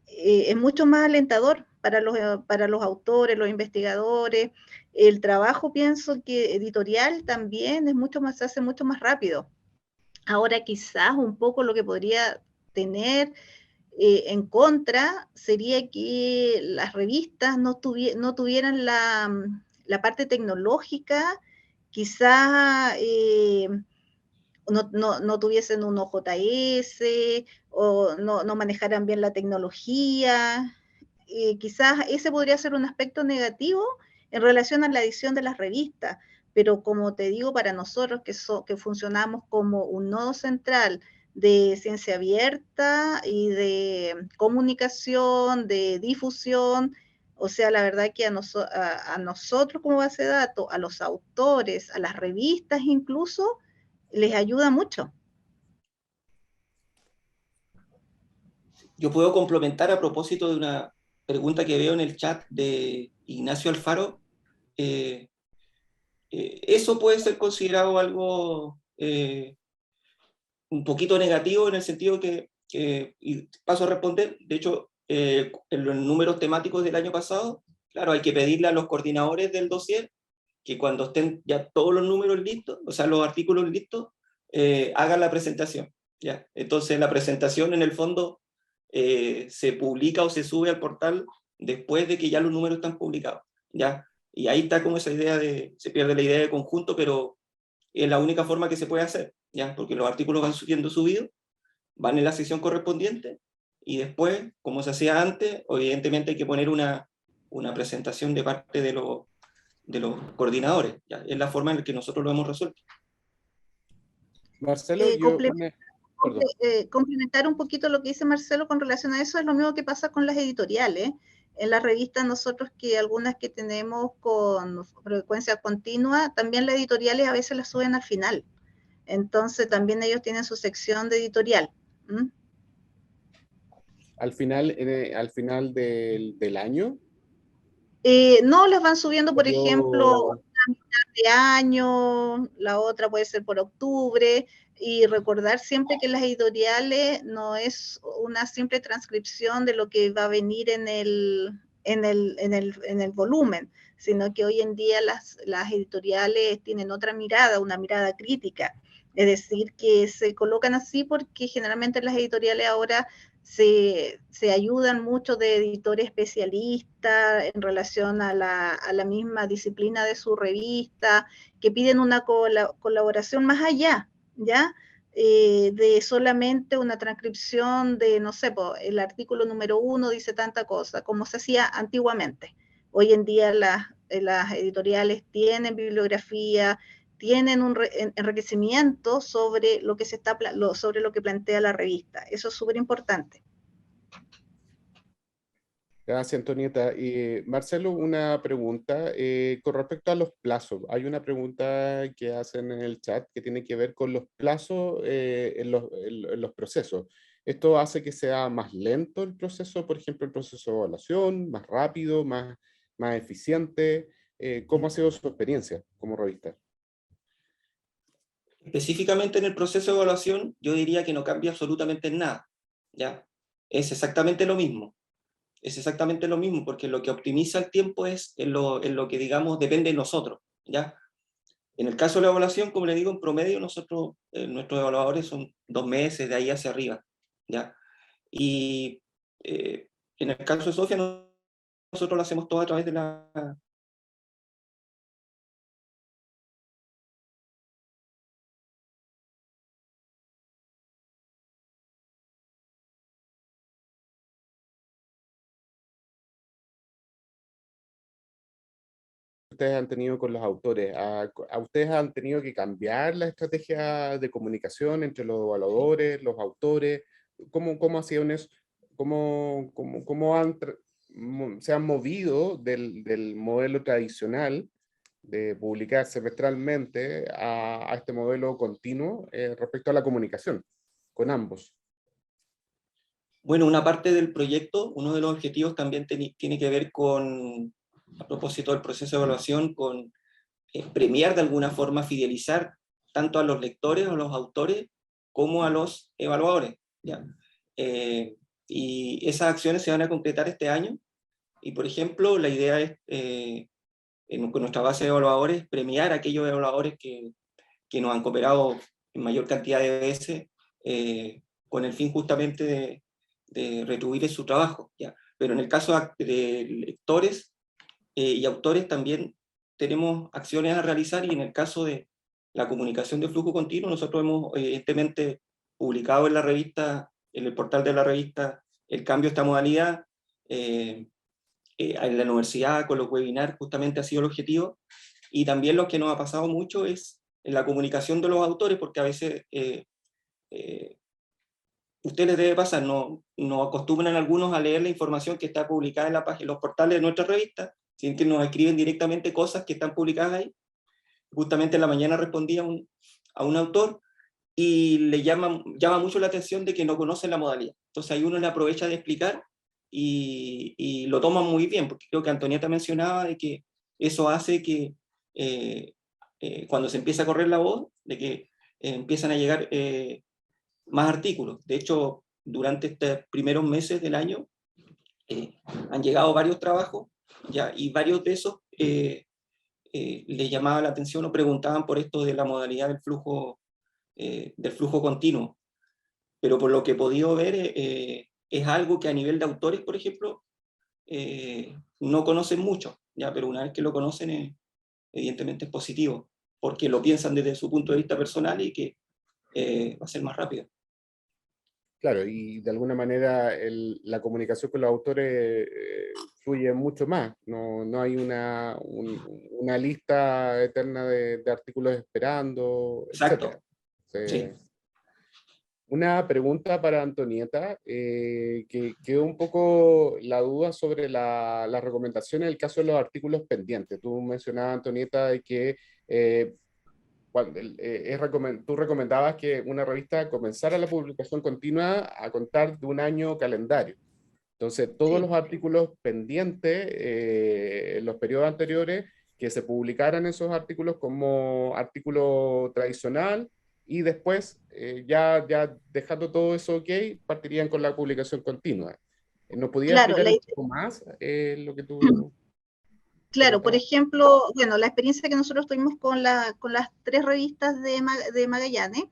Es mucho más alentador para los autores, los investigadores. El trabajo, pienso que editorial también se hace mucho más rápido. Ahora quizás un poco lo que podría tener en contra sería que las revistas no tuvieran la parte tecnológica, quizás no tuviesen un OJS o no manejaran bien la tecnología. Quizás ese podría ser un aspecto negativo en relación a la edición de las revistas, pero como te digo, para nosotros que funcionamos como un nodo central de ciencia abierta y de comunicación, de difusión, o sea, la verdad que a nosotros como base de datos, a los autores, a las revistas incluso, les ayuda mucho. Yo puedo complementar a propósito pregunta que veo en el chat de Ignacio Alfaro, eso puede ser considerado algo un poquito negativo en el sentido y paso a responder, de hecho, en los números temáticos del año pasado, claro, hay que pedirle a los coordinadores del dossier que cuando estén ya todos los números listos, o sea, los artículos listos, hagan la presentación, ¿ya? Entonces la presentación en el fondo se publica o se sube al portal después de que ya los números están publicados, ¿ya? Y ahí está como esa idea se pierde la idea de conjunto, pero es la única forma que se puede hacer, ¿ya? Porque los artículos van siendo subidos, van en la sección correspondiente, y después, como se hacía antes, evidentemente hay que poner una presentación de parte de los coordinadores, ¿ya? Es la forma en la que nosotros lo hemos resuelto. Marcelo, perdón. Complementar un poquito lo que dice Marcelo con relación a eso, es lo mismo que pasa con las editoriales. En las revistas nosotros, que algunas que tenemos con frecuencia continua, también las editoriales a veces las suben al final. Entonces también ellos tienen su sección de editorial. ¿Mm? Al final del año. No, les van subiendo, por ejemplo, a mitad de año, la otra puede ser por octubre, y recordar siempre que las editoriales no es una simple transcripción de lo que va a venir en el volumen, sino que hoy en día las editoriales tienen otra mirada, una mirada crítica. Es decir, que se colocan así porque generalmente las editoriales ahora se ayudan mucho de editores especialistas en relación a la misma disciplina de su revista, que piden una colaboración más allá, ¿ya? De solamente una transcripción de, no sé, el artículo número 1 dice tanta cosa, como se hacía antiguamente. Hoy en día las editoriales tienen bibliografía, tienen un enriquecimiento sobre lo que sobre lo que plantea la revista. Eso es súper importante. Gracias, Antonieta. Marcelo, una pregunta con respecto a los plazos. Hay una pregunta que hacen en el chat que tiene que ver con los plazos en los procesos. ¿Esto hace que sea más lento el proceso, por ejemplo, el proceso de evaluación, más rápido, más eficiente? ¿Cómo ha sido su experiencia como revista? Específicamente en el proceso de evaluación, yo diría que no cambia absolutamente nada, ¿ya? Es exactamente lo mismo. Es exactamente lo mismo, porque lo que optimiza el tiempo es en lo que, digamos, depende de nosotros, ¿ya? En el caso de la evaluación, como le digo, en promedio nosotros, nuestros evaluadores son 2 meses, de ahí hacia arriba, ¿ya? Y en el caso de Sofía, nosotros lo hacemos todo a través de la... Ustedes han tenido con los autores, ¿a ustedes han tenido que cambiar la estrategia de comunicación entre los evaluadores, los autores? ¿Cómo ha sido eso? ¿Cómo se han movido del modelo tradicional de publicar semestralmente a este modelo continuo respecto a la comunicación con ambos? Bueno, una parte del proyecto, uno de los objetivos también tiene que ver con, a propósito del proceso de evaluación, con premiar de alguna forma, fidelizar tanto a los lectores o a los autores como a los evaluadores, ¿ya? Y esas acciones se van a concretar este año, y por ejemplo, la idea es, con nuestra base de evaluadores, premiar a aquellos evaluadores que nos han cooperado en mayor cantidad de veces, con el fin justamente de retribuir su trabajo, ¿ya? Pero en el caso de lectores y autores también tenemos acciones a realizar, y en el caso de la comunicación de flujo continuo, nosotros hemos evidentemente publicado en la revista, en el portal de la revista, el cambio de esta modalidad. En la universidad, con los webinars, justamente ha sido el objetivo, y también lo que nos ha pasado mucho es en la comunicación de los autores, porque a veces ustedes les debe pasar, no acostumbran algunos a leer la información que está publicada en la página, los portales de nuestra revista, sino que nos escriben directamente cosas que están publicadas ahí. Justamente en la mañana respondí a un autor y le llama mucho la atención de que no conocen la modalidad. Entonces ahí uno le aprovecha de explicar y lo toman muy bien, porque creo que Antonieta mencionaba de que eso hace que cuando se empieza a correr la voz, de que empiezan a llegar más artículos. De hecho, durante estos primeros meses del año han llegado varios trabajos, ya, y varios de esos les llamaba la atención o preguntaban por esto de la modalidad del flujo continuo. Pero por lo que he podido ver, es algo que a nivel de autores, por ejemplo, no conocen mucho, ¿ya? Pero una vez que lo conocen, evidentemente es positivo, porque lo piensan desde su punto de vista personal y que va a ser más rápido. Claro, y de alguna manera la comunicación con los autores fluye mucho más. No hay una lista eterna de artículos esperando, Exacto. etc. Sí. Una pregunta para Antonieta, que quedó un poco la duda sobre la recomendación en el caso de los artículos pendientes. Tú mencionabas, Antonieta, de que tú recomendabas que una revista comenzara la publicación continua a contar de un año calendario. Entonces, todos los artículos pendientes en los periodos anteriores, que se publicaran esos artículos como artículo tradicional y después, ya dejando todo eso ok, partirían con la publicación continua. ¿Nos podías explicar un poco más lo que tú... Claro, por ejemplo, bueno, la experiencia que nosotros tuvimos con las 3 revistas de Magallanes,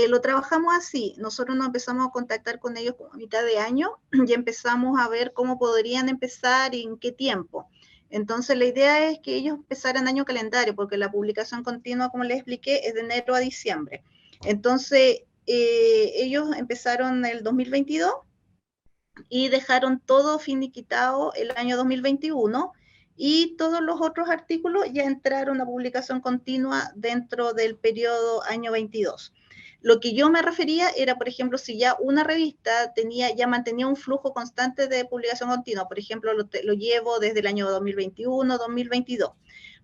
lo trabajamos así. Nosotros nos empezamos a contactar con ellos a mitad de año y empezamos a ver cómo podrían empezar y en qué tiempo. Entonces, la idea es que ellos empezaran año calendario, porque la publicación continua, como les expliqué, es de enero a diciembre. Entonces, ellos empezaron el 2022 y dejaron todo finiquitado el año 2021, y todos los otros artículos ya entraron a publicación continua dentro del periodo año 22. Lo que yo me refería era, por ejemplo, si ya una revista ya mantenía un flujo constante de publicación continua, por ejemplo, lo llevo desde el año 2021, 2022.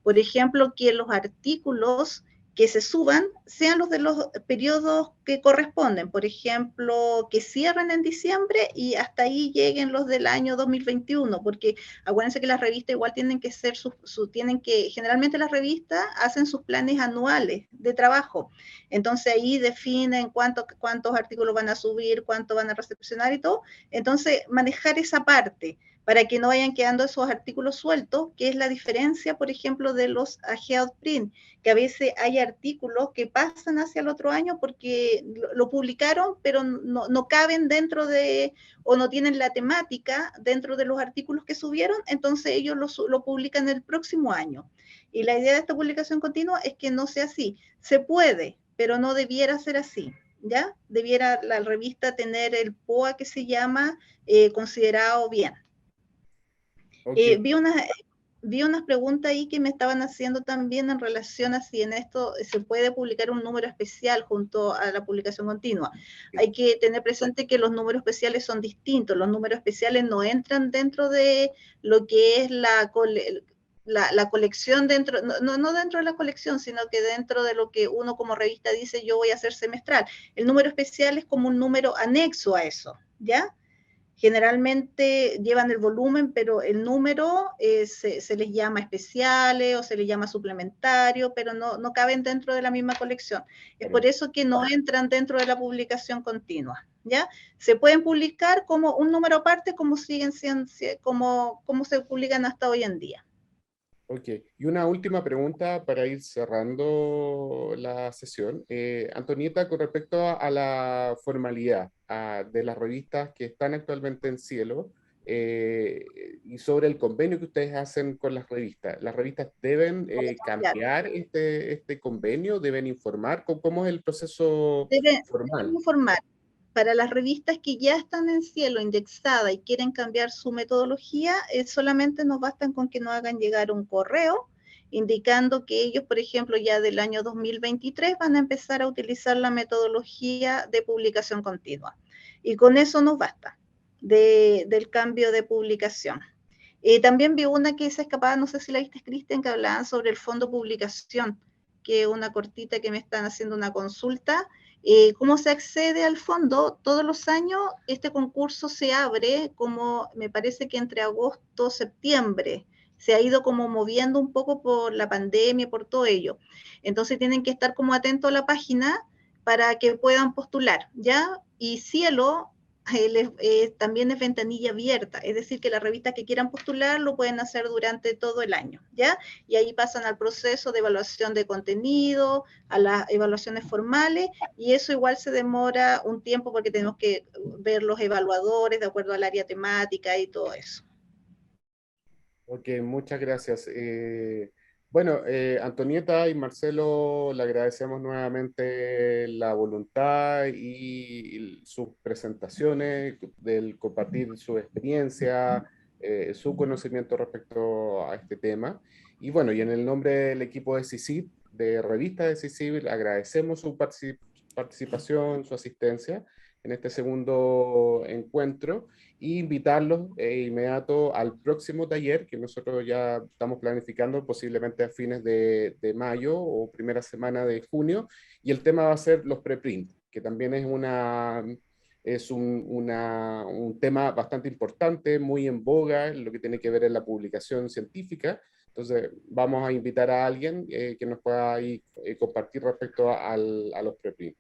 Por ejemplo, que los artículos que se suban sean los de los periodos que corresponden, por ejemplo, que cierren en diciembre y hasta ahí lleguen los del año 2021, porque acuérdense que las revistas igual tienen que ser generalmente las revistas hacen sus planes anuales de trabajo, entonces ahí definen cuántos artículos van a subir, cuánto van a recepcionar y todo, entonces manejar esa parte para que no vayan quedando esos artículos sueltos, que es la diferencia, por ejemplo, de los Ageados Print, que a veces hay artículos que pasan hacia el otro año porque lo publicaron, pero no caben dentro de, o no tienen la temática dentro de los artículos que subieron, entonces ellos lo publican el próximo año. Y la idea de esta publicación continua es que no sea así. Se puede, pero no debiera ser así, ¿ya? Debiera la revista tener el POA que se llama considerado bien. Okay. Vi unas preguntas ahí que me estaban haciendo también en relación a si en esto se puede publicar un número especial junto a la publicación continua. Sí. Hay que tener presente que los números especiales son distintos. Los números especiales no entran dentro de lo que es la colección, no dentro de la colección, sino que dentro de lo que uno como revista dice, yo voy a hacer semestral. El número especial es como un número anexo a eso, ¿ya? Generalmente llevan el volumen, pero el número se les llama especiales o se les llama suplementario, pero no caben dentro de la misma colección. Es por eso que no entran dentro de la publicación continua, ¿ya? Se pueden publicar como un número aparte, como siguen siendo, como se publican hasta hoy en día. Ok, y una última pregunta para ir cerrando la sesión. Antonieta, con respecto a la formalidad de las revistas que están actualmente en Cielo, y sobre el convenio que ustedes hacen con las revistas deben cambiar este convenio, deben informar, ¿cómo es el proceso formal? Deben informar. Para las revistas que ya están en Cielo indexada y quieren cambiar su metodología, solamente nos bastan con que nos hagan llegar un correo indicando que ellos, por ejemplo, ya del año 2023 van a empezar a utilizar la metodología de publicación continua. Y con eso nos basta del cambio de publicación. También vi una que se escapaba, no sé si la viste, Cristian, que hablaban sobre el fondo publicación, que una cortita que me están haciendo una consulta. ¿Cómo se accede al fondo? Todos los años este concurso se abre como, me parece que entre agosto y septiembre. Se ha ido como moviendo un poco por la pandemia, por todo ello. Entonces tienen que estar como atentos a la página para que puedan postular, ¿ya? Y Cielo también es ventanilla abierta, es decir, que las revistas que quieran postular lo pueden hacer durante todo el año, ¿ya? Y ahí pasan al proceso de evaluación de contenido, a las evaluaciones formales, y eso igual se demora un tiempo porque tenemos que ver los evaluadores de acuerdo al área temática y todo eso. Ok, muchas gracias. Bueno, Antonieta y Marcelo, le agradecemos nuevamente la voluntad y sus presentaciones, del compartir su experiencia, su conocimiento respecto a este tema. Y bueno, y en el nombre del equipo de CICIB, de Revista de CICIB, agradecemos su participación, su asistencia en este segundo encuentro y invitarlos inmediato al próximo taller que nosotros ya estamos planificando posiblemente a fines de mayo o primera semana de junio, y el tema va a ser los preprint, que también es un tema bastante importante, muy en boga, en lo que tiene que ver en la publicación científica. Entonces vamos a invitar a alguien que nos pueda ahí, compartir respecto a los preprint.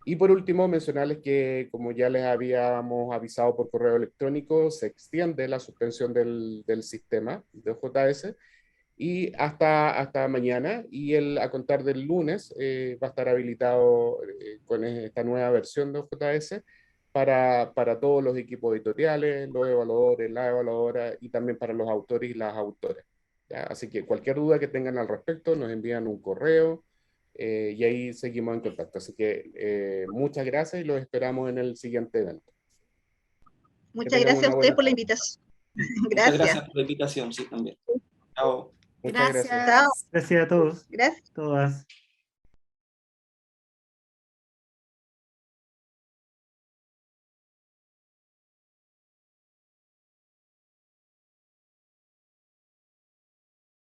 Y por último, mencionarles que, como ya les habíamos avisado por correo electrónico, se extiende la suspensión del sistema de OJS y hasta mañana, y a contar del lunes va a estar habilitado con esta nueva versión de OJS para todos los equipos editoriales, los evaluadores, la evaluadora, y también para los autores y las autoras. ¿Ya? Así que cualquier duda que tengan al respecto, nos envían un correo. Y ahí seguimos en contacto. Así que muchas gracias y los esperamos en el siguiente evento. Muchas gracias a ustedes por la invitación. Gracias. Muchas gracias por la invitación, sí, también. Chao. Muchas gracias. Chao. Gracias a todos. Gracias. Todas.